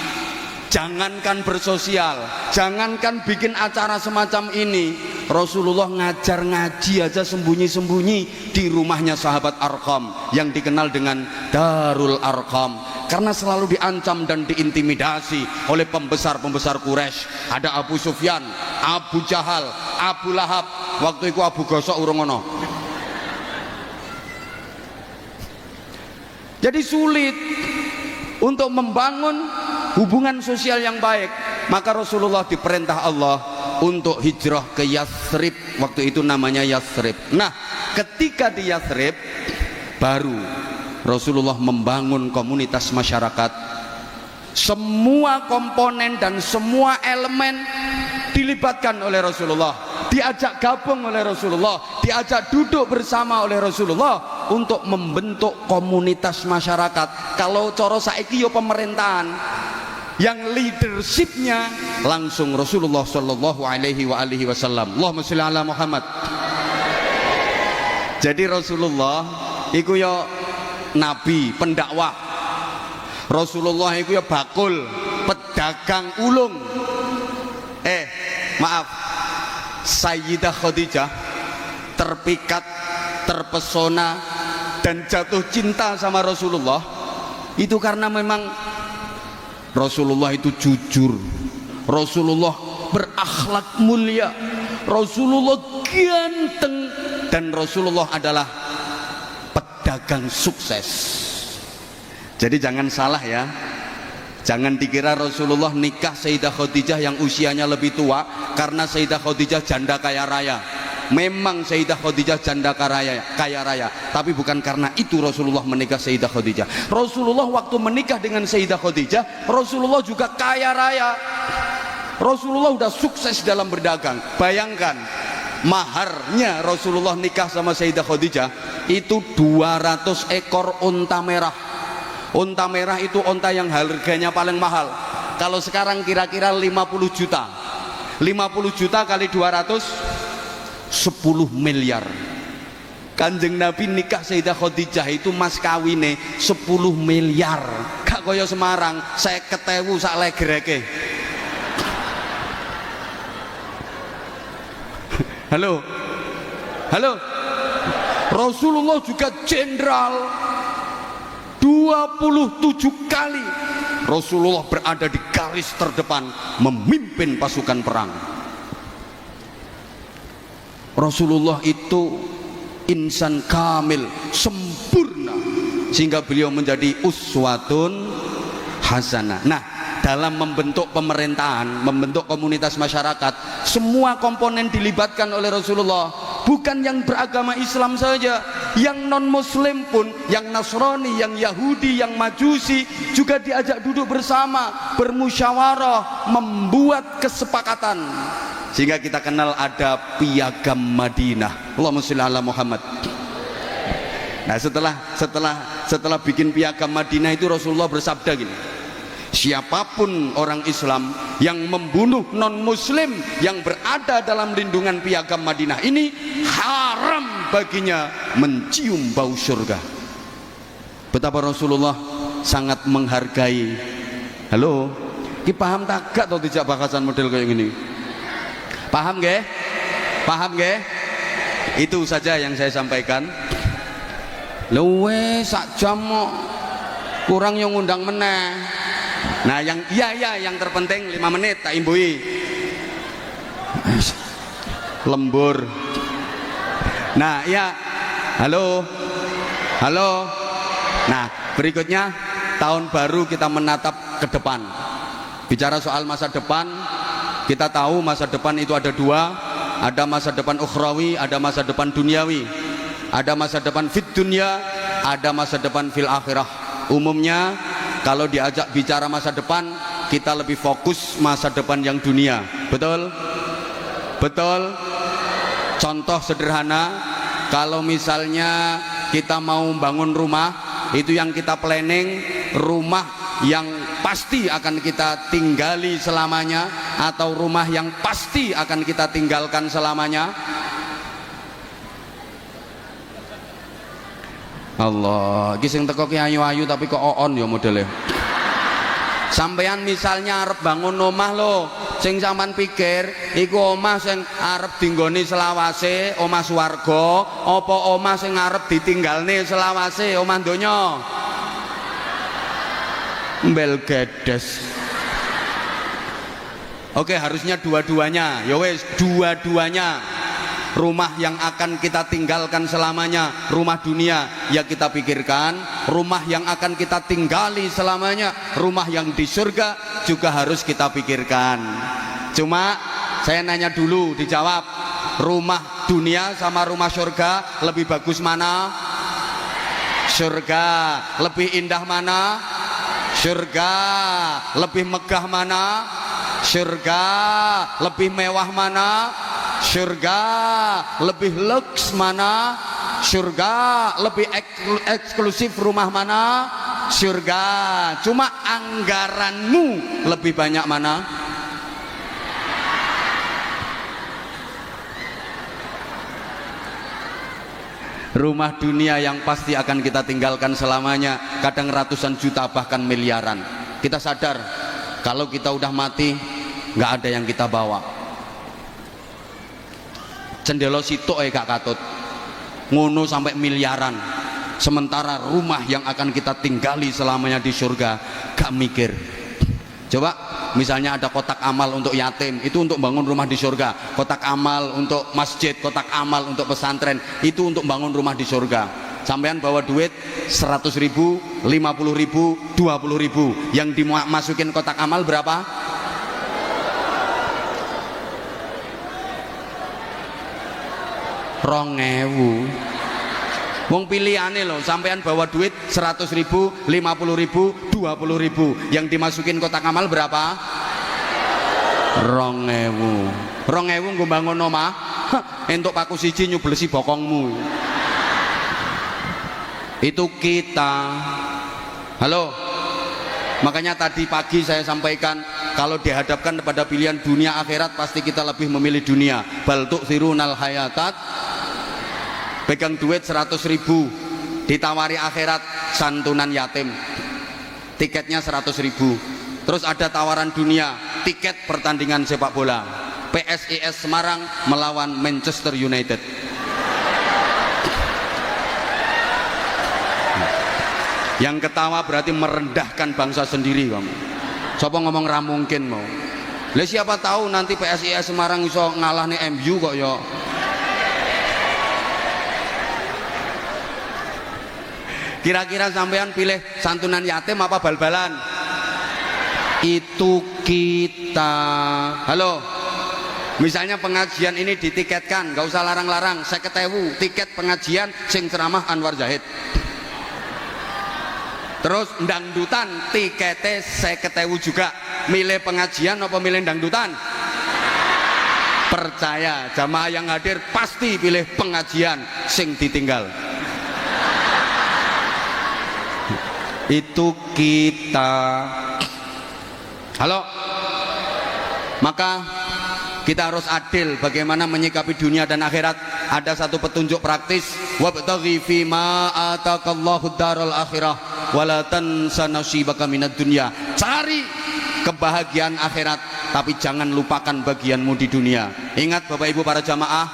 Jangankan bersosial, jangankan bikin acara semacam ini, Rasulullah ngajar ngaji aja sembunyi-sembunyi di rumahnya sahabat Arqam yang dikenal dengan Darul Arqam, karena selalu diancam dan diintimidasi oleh pembesar-pembesar Quraisy. Ada Abu Sufyan, Abu Jahal, Abu Lahab. Waktu itu Abu Gosok urung ono. Jadi sulit untuk membangun hubungan sosial yang baik. Maka Rasulullah diperintah Allah untuk hijrah ke Yathrib. Waktu itu namanya Yathrib. Nah, ketika di Yathrib baru Rasulullah membangun komunitas masyarakat. Semua komponen dan semua elemen dilibatkan oleh Rasulullah, diajak gabung oleh Rasulullah, diajak duduk bersama oleh Rasulullah untuk membentuk komunitas masyarakat. Kalau coro saiki yo pemerintahan, yang leadershipnya langsung Rasulullah Shallallahu Alaihi Wasallam. Allahumma sholli ala Muhammad. Jadi Rasulullah iku yo nabi pendakwah. Rasulullah iku yo bakul pedagang ulung. Maaf, Sayyidah Khadijah terpikat, terpesona dan jatuh cinta sama Rasulullah itu karena memang Rasulullah itu jujur, Rasulullah berakhlak mulia, Rasulullah ganteng, dan Rasulullah adalah pedagang sukses. Jadi jangan salah ya, jangan dikira Rasulullah nikah Sayyidah Khadijah yang usianya lebih tua karena Sayyidah Khadijah janda kaya raya. Memang Sayyidah Khadijah janda kaya raya, tapi bukan karena itu Rasulullah menikah Sayyidah Khadijah. Rasulullah waktu menikah dengan Sayyidah Khadijah, Rasulullah juga kaya raya. Rasulullah udah sukses dalam berdagang. Bayangkan, maharnya Rasulullah nikah sama Sayyidah Khadijah itu 200 ekor unta merah. Unta merah itu unta yang harganya paling mahal. Kalau sekarang kira-kira 50 juta. 50 juta kali 200 10 miliar. Kanjeng Nabi nikah Sayyidah Khadijah itu mas kawine 10 miliar. Gak kaya Semarang 50.000 sak legereke. Halo, halo. Rasulullah juga jenderal. 27 kali Rasulullah berada di garis terdepan memimpin pasukan perang. Rasulullah itu insan kamil, sempurna, sehingga beliau menjadi uswatun hasanah. Nah, dalam membentuk pemerintahan, membentuk komunitas masyarakat, semua komponen dilibatkan oleh Rasulullah. Bukan yang beragama Islam saja, yang non muslim pun, yang Nasrani, yang Yahudi, yang Majusi juga diajak duduk bersama, bermusyawarah, membuat kesepakatan, sehingga kita kenal ada piagam Madinah. Allahumma sholli ala Muhammad. Nah, setelah bikin piagam Madinah itu Rasulullah bersabda gini, siapapun orang Islam yang membunuh non muslim yang berada dalam lindungan piagam Madinah ini, haram baginya mencium bau surga. Betapa Rasulullah sangat menghargai. Halo, ki paham tak gak atau tidak bahasan model kayak gini? Paham nggih? Paham nggih? Itu saja yang saya sampaikan. Luwe sak jam kurang yang ngundang meneh. Nah, yang yang terpenting 5 menit tak imbui. Lembur. Nah, ya. Halo. Halo. Nah, berikutnya tahun baru kita menatap ke depan. Bicara soal masa depan, kita tahu masa depan itu ada dua, ada masa depan ukhrawi, ada masa depan duniawi. Ada masa depan fit dunya, ada masa depan fil akhirah. Umumnya kalau diajak bicara masa depan, kita lebih fokus masa depan yang dunia. Betul? Betul? Contoh sederhana, kalau misalnya kita mau bangun rumah, itu yang kita planning rumah yang pasti akan kita tinggali selamanya, atau rumah yang pasti akan kita tinggalkan selamanya. Allah, iki sing teko ki ayu-ayu tapi kok on ya modele. Sampeyan misalnya arep bangun omah lho, sing sampean pikir iku omah sing arep dinggoni selawase, omah swarga, apa omah sing arep ditinggalne selawase, omah donya? Mbel gedes. Oke, harusnya dua-duanya. Ya wes, dua-duanya. Rumah yang akan kita tinggalkan selamanya, rumah dunia, ya kita pikirkan. Rumah yang akan kita tinggali selamanya, rumah yang di surga, juga harus kita pikirkan. Cuma saya nanya dulu, dijawab, rumah dunia sama rumah surga lebih bagus mana? Surga. Lebih indah mana? Surga. Lebih megah mana? Surga. Lebih mewah mana? Surga. Lebih lux mana? Surga. Lebih eksklusif rumah mana? Surga. Cuma anggaranmu lebih banyak mana? Rumah dunia yang pasti akan kita tinggalkan selamanya, kadang ratusan juta bahkan miliaran. Kita sadar kalau kita udah mati nggak ada yang kita bawa. cendelo sitok gak katut ngono sampai miliaran, sementara rumah yang akan kita tinggali selamanya di surga gak mikir. Coba misalnya ada kotak amal untuk yatim, itu untuk bangun rumah di surga. Kotak amal untuk masjid, kotak amal untuk pesantren, itu untuk bangun rumah di surga. Sampean bawa duit 100.000, 50.000, 20.000, yang dimasukin kotak amal berapa? Rongewu. Wong pilihane loh, sampean bawa duit 100.000, 50.000, 20.000, yang dimasukin kotak amal berapa? Rongewu. Gue bangun omah, entuk paku siji nyublesi bokongmu. Itu kita. Halo. Makanya tadi pagi saya sampaikan, kalau dihadapkan pada pilihan dunia akhirat, pasti kita lebih memilih dunia. Bal tu'thirunal hayatat. Pegang duit 100.000, ditawari akhirat santunan yatim, tiketnya 100.000. Terus ada tawaran dunia, tiket pertandingan sepak bola, PSIS Semarang melawan Manchester United. Yang ketawa berarti merendahkan bangsa sendiri kamu. Sopo ngomong ra mungkin mau. Lah siapa tahu nanti PSIS Semarang iso ngalahne MU kok ya. Kira-kira sampean pilih santunan yatim apa bal-balan? Itu kita. Halo. Misalnya pengajian ini ditiketkan, gak usah larang-larang, 50.000 tiket pengajian sing ceramah Anwar Zahid. Terus dangdutan tiketnya 50.000 juga. Milih pengajian apa milih dangdutan? Percaya jamaah yang hadir pasti pilih pengajian sing ditinggal. Itu kita. Halo. Maka kita harus adil bagaimana menyikapi dunia dan akhirat. Ada satu petunjuk praktis, wabtaghi fima ataqallahu daral akhirah wala tansa nasibaka minad dunya. Cari kebahagiaan akhirat tapi jangan lupakan bagianmu di dunia. Ingat Bapak Ibu para jamaah,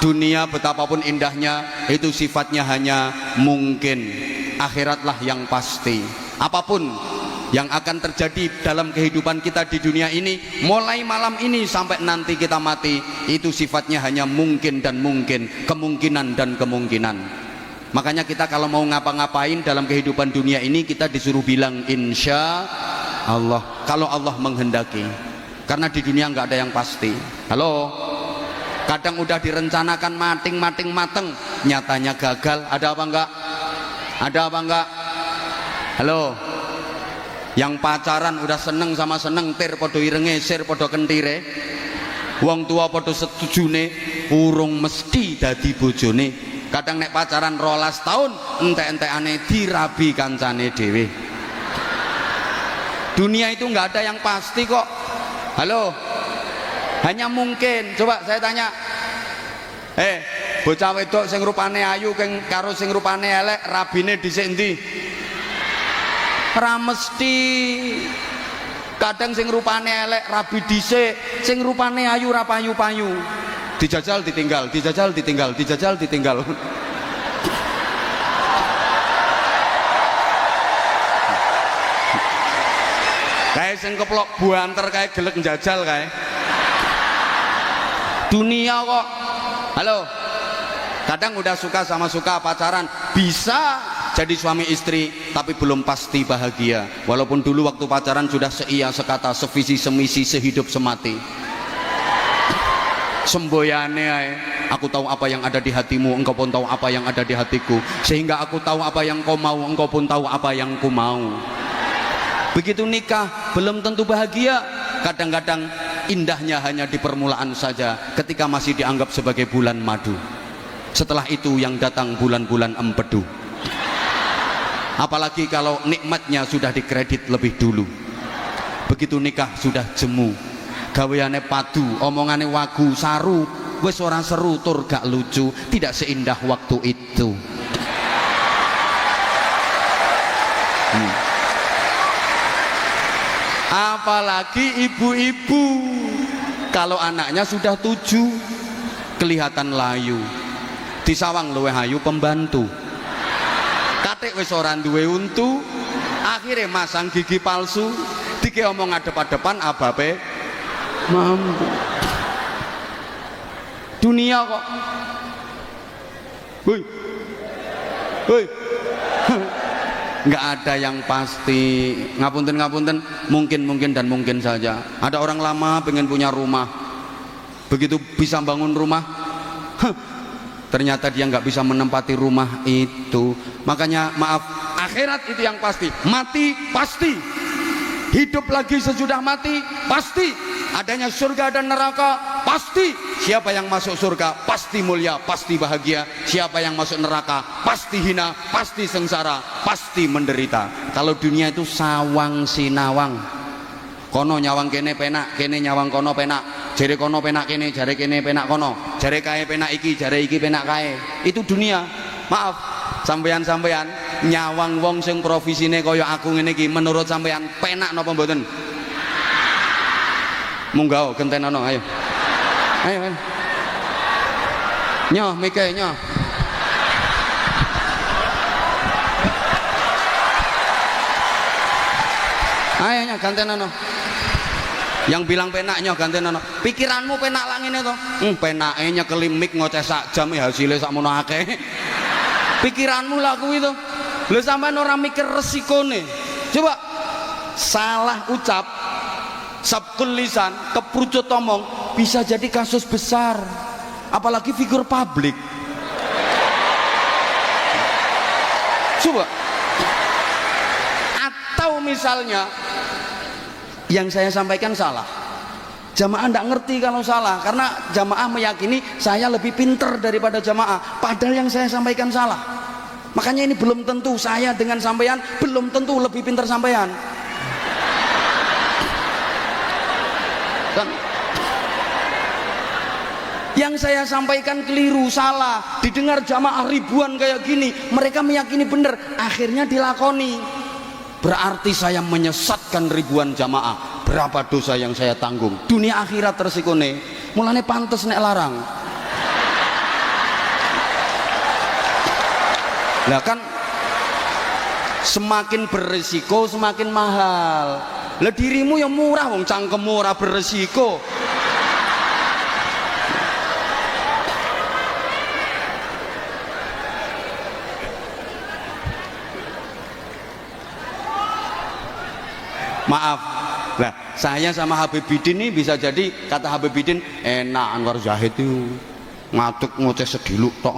dunia betapapun indahnya itu sifatnya hanya mungkin. Akhiratlah yang pasti. Apapun yang akan terjadi dalam kehidupan kita di dunia ini, mulai malam ini sampai nanti kita mati, itu sifatnya hanya mungkin dan mungkin, kemungkinan dan kemungkinan. Makanya kita kalau mau ngapa-ngapain dalam kehidupan dunia ini, kita disuruh bilang insya Allah, kalau Allah menghendaki. Karena di dunia nggak ada yang pasti. Halo. Kadang udah direncanakan mateng, nyatanya gagal. Ada apa enggak? Ada apa enggak? Halo. Yang pacaran udah seneng sama seneng, tir podo irenge, sir podo kentire, wong tua podo setujune, urung mesti dadi bojone. Kadang nek pacaran 12 tahun entek-entekane dirabi kancane dhewe. Dunia itu nggak ada yang pasti kok. Halo. Hanya mungkin. Coba saya tanya, bocah wedok sing rupane ayu karo sing rupane elek, rabine dhisik endi? Ra mesti. Kadang sing rupane elek rabi dhisik, sing rupane ayu ra payu-payu. Dijajal ditinggal, dijajal ditinggal, dijajal ditinggal. Kae sing keplok buanter kae gelek njajal kae. Dunia kok. Halo. Kadang udah suka sama suka pacaran, bisa jadi suami istri tapi belum pasti bahagia, walaupun dulu waktu pacaran sudah seia sekata, sevisi semisi, sehidup semati. Semboyane ae, aku tahu apa yang ada di hatimu, engkau pun tahu apa yang ada di hatiku, sehingga aku tahu apa yang kau mau, engkau pun tahu apa yang ku mau. Begitu nikah belum tentu bahagia. Kadang-kadang indahnya hanya di permulaan saja, ketika masih dianggap sebagai bulan madu. Setelah itu yang datang bulan-bulan empedu. Apalagi kalau nikmatnya sudah dikredit lebih dulu. Begitu nikah sudah jemu, gaweane padu, omongane wagu, saru, wis ora seru tur gak lucu, tidak seindah waktu itu. Apalagi ibu-ibu, kalau anaknya sudah 7, kelihatan layu, disawang luwih ayu pembantu, katik wis ora duwe untu, akhirnya masang gigi palsu, dike omong adep-adepan abape mampu. Dunia kok woi woi nggak ada yang pasti. Ngapunten, mungkin dan mungkin saja. Ada orang lama pengen punya rumah, begitu bisa bangun rumah, ternyata dia nggak bisa menempati rumah itu. Makanya maaf, akhirat itu yang pasti. Mati pasti, hidup lagi sesudah mati pasti, adanya surga dan neraka pasti. Siapa yang masuk surga pasti mulia, pasti bahagia. Siapa yang masuk neraka pasti hina, pasti sengsara, pasti menderita. Kalau dunia itu sawang sinawang, kono nyawang kene penak, kene nyawang kono penak, jare kono penak kene, jare kene penak kono, jare kae penak iki, jare iki penak kae. Itu dunia. Maaf sampeyan nyawang wong sing provisine kaya aku ngene iki, menurut sampeyan penak napa mboten? Munggah gentenono, ayo nyoh mike nyoh. Ayo nyoh gantenono. Yang bilang penak nyoh gantenono. Pikiranmu penak lah ngene to. Penake nyekeli mik ngoceh sak jam hasilnya sakmono akeh. Pikiranmu lah kuwi to. Lha sampean ora mikir resikone. Coba salah ucap, sabkul lisan, keprucut omong bisa jadi kasus besar, apalagi figur publik. Coba. Atau misalnya yang saya sampaikan salah, jamaah tidak ngerti kalau salah, karena jamaah meyakini saya lebih pinter daripada jamaah, padahal yang saya sampaikan salah. Makanya ini belum tentu saya dengan sampean belum tentu lebih pinter sampean. Dan yang saya sampaikan keliru, salah, didengar jamaah ribuan kayak gini, mereka meyakini benar, akhirnya dilakoni. Berarti saya menyesatkan ribuan jamaah. Berapa dosa yang saya tanggung? Dunia akhirat tersikone, mulane pantes nek larang. Lah kan semakin beresiko semakin mahal. Lah dirimu yang murah, wong cangkemmu ora beresiko. Maaf, nah saya sama Habibidin ini bisa jadi, kata Habibidin, enak Anwar Zahid itu ngatuk ngoceh sediluk tok.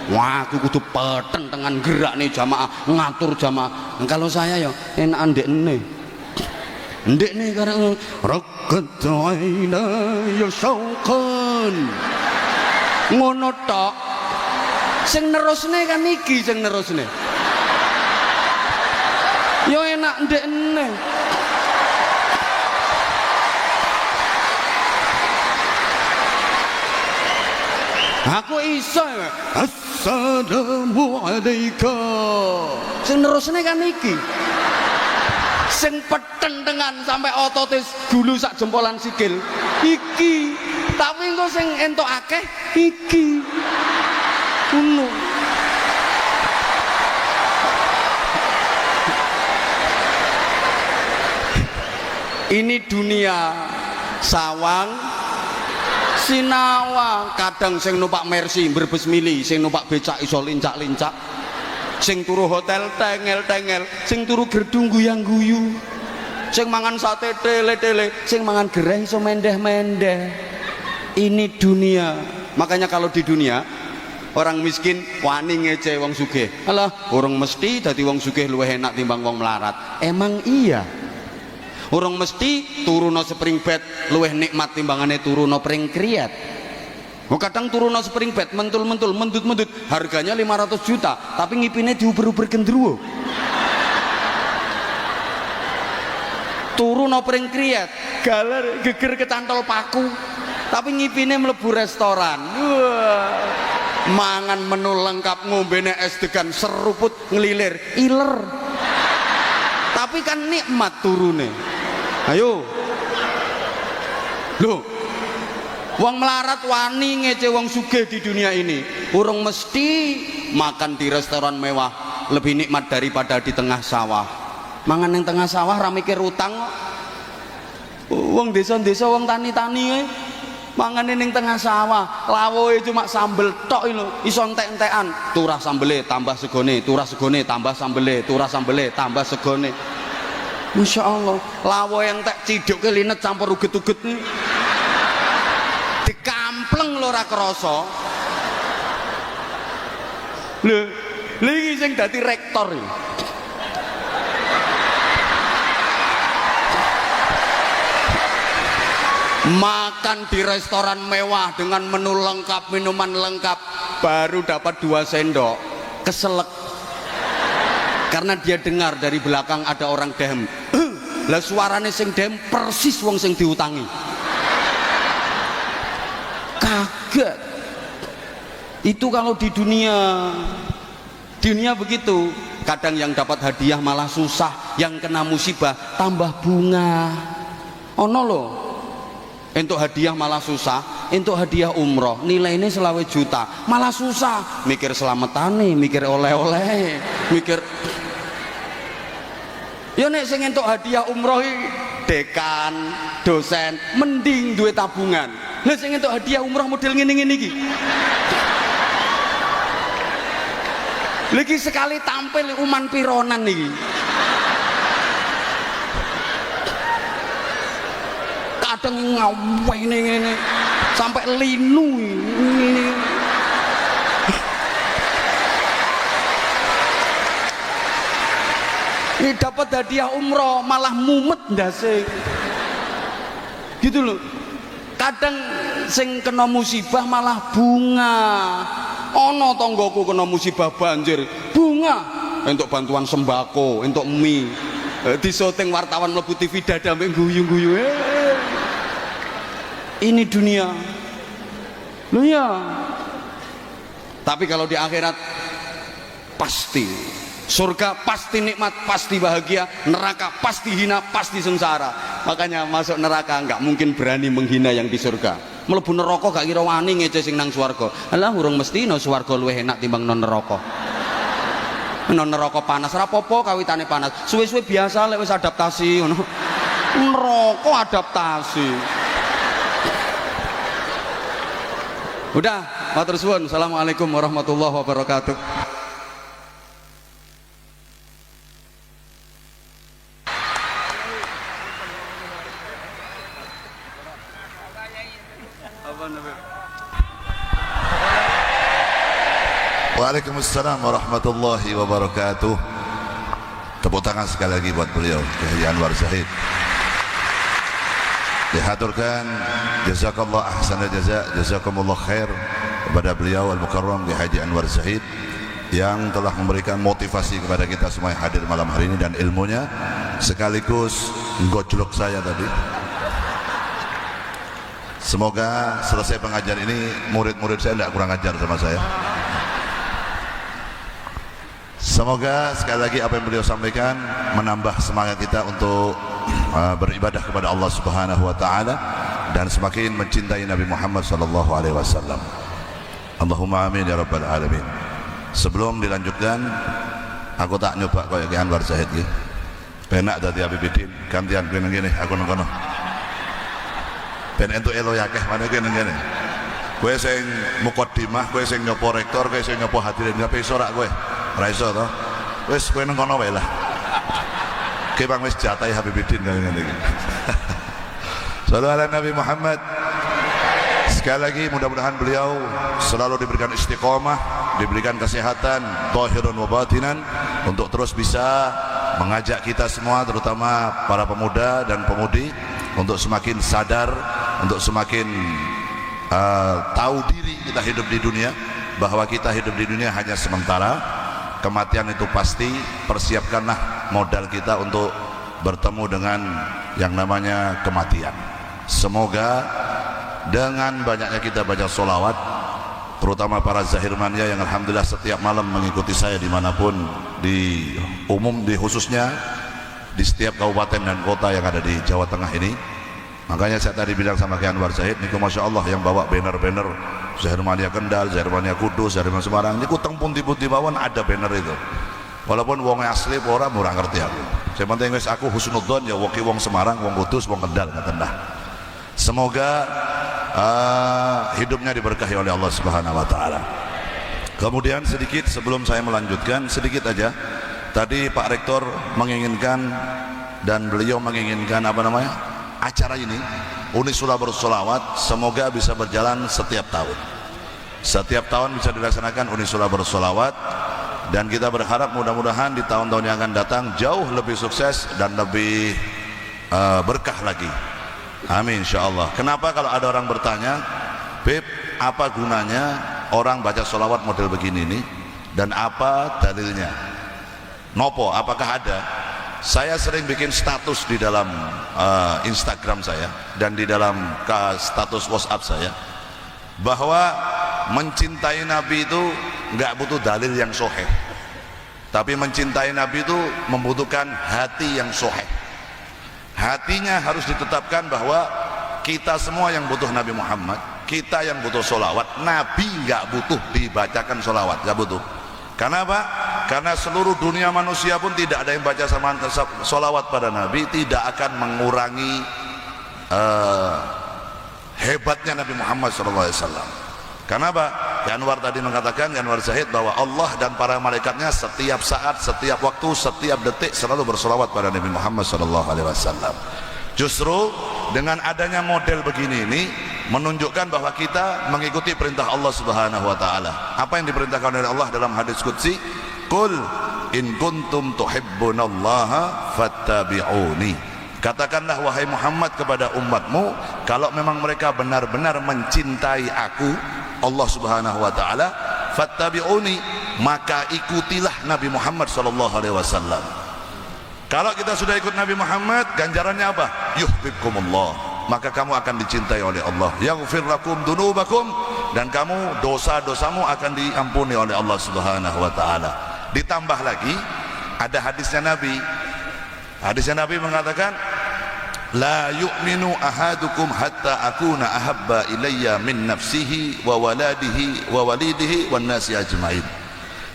Wah aku kudu peten dengan gerak nih jamaah, ngatur jamaah. Kalau saya ya enak ndek nih karena rakataina ya syauqan ngono tok. Sing nerusne kan iki sing nerusne yo enak ndek nih. Aku iso assalamualaikum sing nerusne kan iki sing peten dengan sampai ototis dulu sak jempolan sikil iki, tapi engko sing entuk akeh iki ngono. Ini dunia sawang sinawang. Kadang sing numpak Mercy Brebes mili, sing numpak becak iso lincak-lincak, sing turu hotel tengel-tengel, sing turu gerdung guyang-guyu, sing mangan sate tele-tele, sing mangan gereh iso mendeh-mendeh. Ini dunia. Makanya kalau di dunia orang miskin wani ngece wong sugih. Alah, orang mesti dadi wong sugih luwih enak timbang wong melarat. Emang iya? Orang mesti turuno spring bed luwih nikmat timbangane turuno pring kriet. Kadang turuno spring bed mentul-mentul, mendut-mendut, harganya 500 juta, tapi ngipine diuber-uber gendruwo. Turuno pring kriet, galer geger kecantol paku, tapi ngipine mlebu restoran. Wah. Mangan menu lengkap, ngombene es degan seruput ngelilir, iler. Tapi kan nikmat turune. Ayo, loh, Wong melarat wani ngece wong sugih di dunia ini. Urung mesti makan di restoran mewah lebih nikmat daripada di tengah sawah. Mangan yang tengah sawah ra mikir utang kok. Wong desa-desa wong tani-tani mangan ning tengah sawah, lawoe cuma sambel tok lho, iso entek-entekan. Turah sambele tambah segone, turah segone tambah sambele, turah sambele tambah segone. Masya Allah, lawoe entek ciduk linet campur uget-uget nih. Dikampleng lho ora krasa. Lho, iki sing dadi rektor iki. Makan di restoran mewah dengan menu lengkap, minuman lengkap, baru dapat 2 sendok, keselek. Karena dia dengar dari belakang ada orang dehem. Lah suarane sing dehem persis wong sing diutangi. Kaget. Itu kalau di dunia begitu. Kadang yang dapat hadiah malah susah, yang kena musibah tambah bunga. Ono loh. Untuk hadiah malah susah, untuk hadiah umroh nilainya 20 juta malah susah, mikir selamatane, mikir oleh-oleh, mikir ya nek sing entuk hadiah umroh dekan, dosen mending duit tabungan. Lah sing entuk hadiah umroh model ngene-ngene iki lagi sekali tampil uman pironan nih. Kadang ngawe ini sampai linu ini. Ini dapat hadiah umroh malah mumet ndase. Gitu loh. Kadang sing kena musibah malah bunga. Ono tonggoku kena musibah banjir, bunga untuk bantuan sembako, untuk mie. Di syuting wartawan mlebu TV dada mbek guyu-guyu. Ini dunia loh ya. Tapi kalau di akhirat pasti surga, pasti nikmat, pasti bahagia. Neraka pasti hina, pasti sengsara. Makanya masuk neraka nggak mungkin berani menghina yang di surga. Mlebu neraka gak kira wani ngece sing nang swarga. Alah urung mesti no swarga luwih enak timbang non neraka. Non neraka panas ra apa-apa kawitane panas. Suwe-suwe biasa lek wis adaptasi ngono. Neraka adaptasi. Udah, matur suwun. Assalamualaikum warahmatullahi wabarakatuh. Waalaikumsalam warahmatullahi wabarakatuh. Tepuk tangan sekali lagi buat beliau, Kiai Anwar Zahid. Dihaturkan jazakallah ahsanal jaza, jazakumullah khair kepada beliau Al-Mukarram Kiai Haji Anwar Zahid yang telah memberikan motivasi kepada kita semua yang hadir malam hari ini, dan ilmunya sekaligus gojlok saya tadi. Semoga selesai pengajian ini murid-murid saya tidak kurang ajar sama saya. Semoga sekali lagi apa yang beliau sampaikan menambah semangat kita untuk beribadah kepada Allah Subhanahu wa taala dan semakin mencintai Nabi Muhammad sallallahu alaihi wasallam. Allahumma amin ya rabbal alamin. Sebelum dilanjutkan, aku tak nyoba koyo Ki Anwar Zahid iki. Penak dadi Habibidin, gantian kowe nang kene, aku nang kono. Ben entuk elo yakeh maneh kowe nang kene. Kowe sing mukaddimah, kowe sing nyopo rektor, kowe sing nyopo hadirin, ngapa iso rak kowe? Ora iso to. Wis kowe nang kono wae lah. Oke bang, wis jatahi Habibidin kali ini. Sallallahu alaihi Nabi Muhammad. Sekali lagi mudah-mudahan beliau selalu diberikan istiqomah, diberikan kesehatan zahirun wa batinan untuk terus bisa mengajak kita semua, terutama para pemuda dan pemudi, untuk semakin sadar, untuk semakin tahu diri kita hidup di dunia, bahwa kita hidup di dunia hanya sementara. Kematian itu pasti. Persiapkanlah modal kita untuk bertemu dengan yang namanya kematian. Semoga dengan banyaknya kita baca sholawat, terutama para zahirmania yang alhamdulillah setiap malam mengikuti saya dimanapun, di khususnya di setiap kabupaten dan kota yang ada di Jawa Tengah ini, Makanya saya tadi bilang sama Kiai Anwar Zahid niku Masya Allah yang bawa banner-banner Zahirmania Kendal, Zahirmania Kudus, Zahirmania Semarang niku teng pundi-pundi mawon ada banner itu. Walaupun wong asli apa ora murah ngerti aku. Yang penting wis aku husnudzon ya wong Semarang, wong Kudus, wong Kendal ngoten dah. Semoga hidupnya diberkahi oleh Allah Subhanahu wa taala. Kemudian sedikit sebelum saya melanjutkan sedikit aja. Tadi Pak Rektor menginginkan dan beliau menginginkan apa namanya? Acara ini Unisula Bersolawat semoga bisa berjalan setiap tahun. Setiap tahun bisa dilaksanakan Unisula Bersolawat dan kita berharap mudah-mudahan di tahun-tahun yang akan datang jauh lebih sukses dan lebih berkah lagi. Amin insyaallah. Kenapa kalau ada orang bertanya, Beb, apa gunanya orang baca solawat model begini nih dan apa dalilnya? Nopo, apakah ada? Saya sering bikin status di dalam Instagram saya dan di dalam status WhatsApp saya bahwa mencintai Nabi itu nggak butuh dalil yang sahih, tapi mencintai Nabi itu membutuhkan hati yang sahih. Hatinya harus ditetapkan bahwa kita semua yang butuh Nabi Muhammad, kita yang butuh solawat. Nabi nggak butuh dibacakan solawat, nggak butuh. Karena apa? Karena seluruh dunia manusia pun tidak ada yang baca sama solawat pada Nabi, tidak akan mengurangi hebatnya Nabi Muhammad SAW. Karena apa? Anwar tadi mengatakan, Anwar Zahid, bahwa Allah dan para malaikatnya setiap saat, setiap waktu, setiap detik selalu bersolawat pada Nabi Muhammad SAW. Justru dengan adanya model begini ini menunjukkan bahwa kita mengikuti perintah Allah Subhanahu wa taala. Apa yang diperintahkan oleh Allah dalam hadis qudsi? Qul in kuntum tuhibbunallaha fattabi'uni. Katakanlah wahai Muhammad kepada umatmu, kalau memang mereka benar-benar mencintai aku, Allah Subhanahu wa taala, fattabi'uni, maka ikutilah Nabi Muhammad sallallahu alaihi wasallam. Kalau kita sudah ikut Nabi Muhammad, ganjarannya apa? Yuhibbukumullah, maka kamu akan dicintai oleh Allah. Yaghfir lakum dunubakum, dan kamu dosa-dosamu akan diampuni oleh Allah Subhanahu wa taala. Ditambah lagi ada hadisnya Nabi. Hadisnya Nabi mengatakan, la yu'minu ahadukum hatta akuna ahabba ilayya min nafsihi wa waladihi wa walidihi wan nasi ajmain.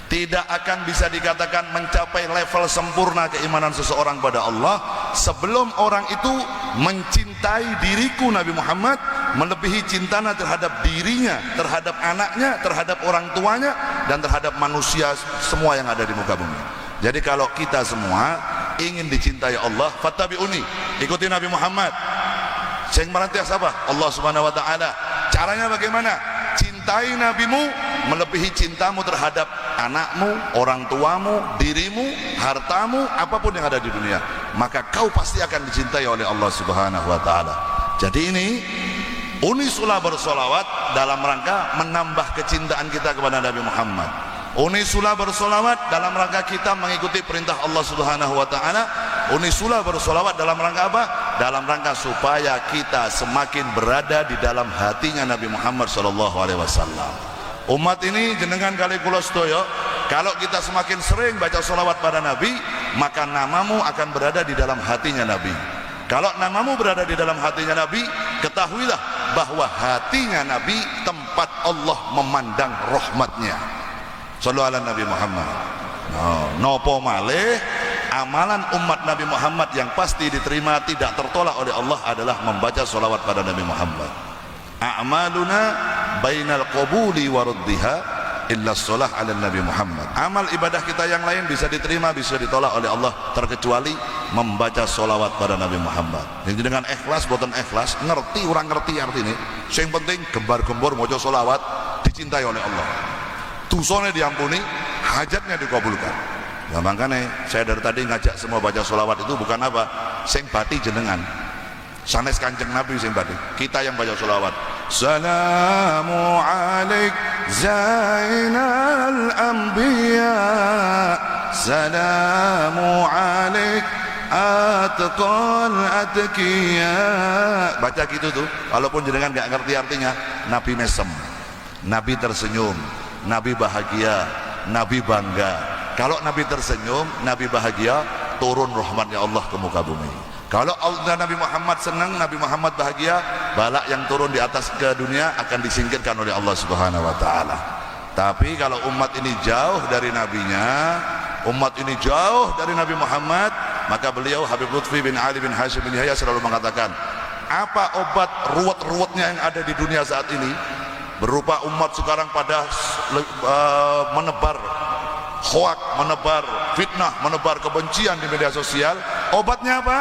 Tidak akan bisa dikatakan mencapai level sempurna keimanan seseorang pada Allah sebelum orang itu mencintai diriku Nabi Muhammad melebihi cintanya terhadap dirinya, terhadap anaknya, terhadap orang tuanya, dan terhadap manusia semua yang ada di muka bumi. Jadi kalau kita semua ingin dicintai Allah, fattabi'uni, ikuti Nabi Muhammad. Sing merantias apa? Allah Subhanahu wa taala. Caranya bagaimana? Cintai nabimu melebihi cintamu terhadap anakmu, orang tuamu, dirimu, hartamu, apapun yang ada di dunia, maka kau pasti akan dicintai oleh Allah Subhanahu wa taala. Jadi ini Unisula bersolawat dalam rangka menambah kecintaan kita kepada Nabi Muhammad. Unisula bersolawat dalam rangka kita mengikuti perintah Allah Subhanahu wa taala. Unisula bersolawat dalam rangka apa? Dalam rangka supaya kita semakin berada di dalam hatinya Nabi Muhammad sallallahu alaihi wasallam. Umat ini jenengan kali kula sedaya, kalau kita semakin sering baca solawat pada Nabi, maka namamu akan berada di dalam hatinya Nabi. Kalau namamu berada di dalam hatinya Nabi, ketahuilah bahwa hatinya Nabi tempat Allah memandang rahmatnya. Sallu ala Nabi Muhammad. Nopo malih amalan umat Nabi Muhammad yang pasti diterima tidak tertolak oleh Allah adalah membaca solawat pada Nabi Muhammad. A'maluna bainal qabuli wa raddiha illa sholah ala Nabi Muhammad. Amal ibadah kita yang lain bisa diterima, bisa ditolak oleh Allah terkecuali membaca solawat pada Nabi Muhammad. Jadi dengan ikhlas, boten ikhlas, ngerti orang ngerti artinya, yang penting gembar-gembor maca solawat dicintai oleh Allah, dosanya diampuni, hajatnya dikabulkan. Ya makanya saya dari tadi ngajak semua baca solawat itu bukan apa, sing bati jenengan, sanes kanjeng Nabi sing bati, kita yang baca solawat. Salamu alaik zainal anbiya, salamu alaik atqal atqiya. Baca gitu tuh, walaupun jenengan nggak ngerti artinya. Nabi mesem, Nabi tersenyum, Nabi bahagia, Nabi bangga. Kalau Nabi tersenyum, Nabi bahagia, turun rahmatnya Allah ke muka bumi. Kalau Allah Nabi Muhammad senang, Nabi Muhammad bahagia, balak yang turun di atas ke dunia akan disingkirkan oleh Allah Subhanahu wa taala. Tapi kalau umat ini jauh dari nabinya, umat ini jauh dari Nabi Muhammad, maka beliau Habib Lutfi bin Ali bin Hashim bin Yahya selalu mengatakan, apa obat ruwet-ruwetnya yang ada di dunia saat ini? Berupa umat sekarang pada menebar hoak, menebar fitnah, menebar kebencian di media sosial. Obatnya apa?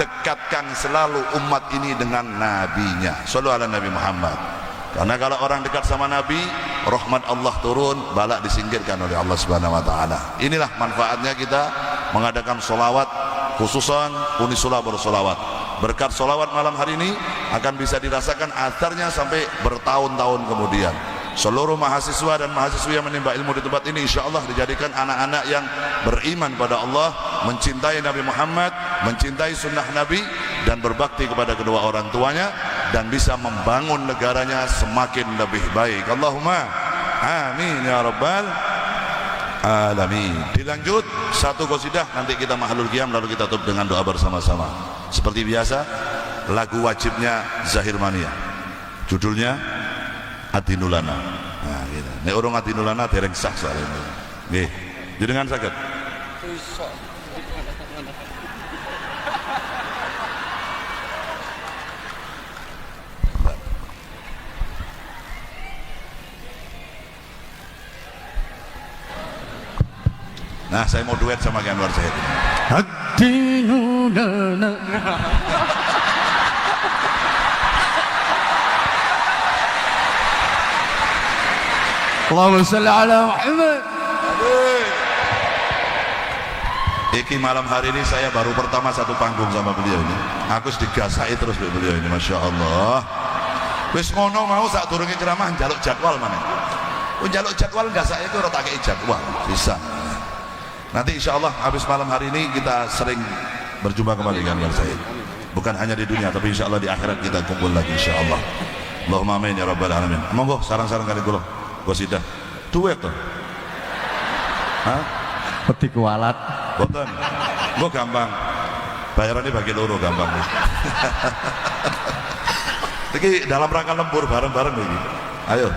Dekatkan selalu umat ini dengan nabinya. Shallallahu ala Nabi Muhammad. Karena kalau orang dekat sama Nabi, rahmat Allah turun, balak disingkirkan oleh Allah Subhanahu wa taala. Inilah manfaatnya kita mengadakan solawat, khususan Unisula bersolawat. Berkat solawat malam hari ini akan bisa dirasakan atharnya sampai bertahun-tahun kemudian. Seluruh mahasiswa dan mahasiswi yang menimba ilmu di tempat ini insya Allah dijadikan anak-anak yang beriman pada Allah, mencintai Nabi Muhammad, mencintai sunnah Nabi, dan berbakti kepada kedua orang tuanya, dan bisa membangun negaranya semakin lebih baik. Allahumma amin ya rabbal alamin. Dilanjut satu qasidah, nanti kita mahalul qiyam, lalu kita tutup dengan doa bersama-sama. Seperti biasa, lagu wajibnya Zahir Mania, judulnya Adinulana. Nah, gitu. Nek urung Adinulana dereng sah soalnya. Nggih. Jenengan saged. Nah, saya mau duet sama Anwar Zahid. Adinulana. Allahumma shalli ala Muhammad. Iki malam hari ini saya baru pertama satu panggung sama beliau ini. Aku digasai terus beliau ini, masya Allah. Wis ngono mau sak durunge ceramah njaluk jadwal mana? Njaluk jadwal gasake itu ora tak kei jadwal, bisa. Nanti insya Allah habis malam hari ini kita sering berjumpa kembali dengan saya. Bukan hanya di dunia, tapi insya Allah di akhirat kita kumpul lagi insya Allah. Allahumma amin ya rabbal alamin. Monggo sarang-sarang kali kula. Qasidah duet tuh. Hah? Peti kualat. Boten. Engko gampang. Bayarannya bagi loro gampang. Iki dalam rangka lembur bareng-bareng iki. Ayo.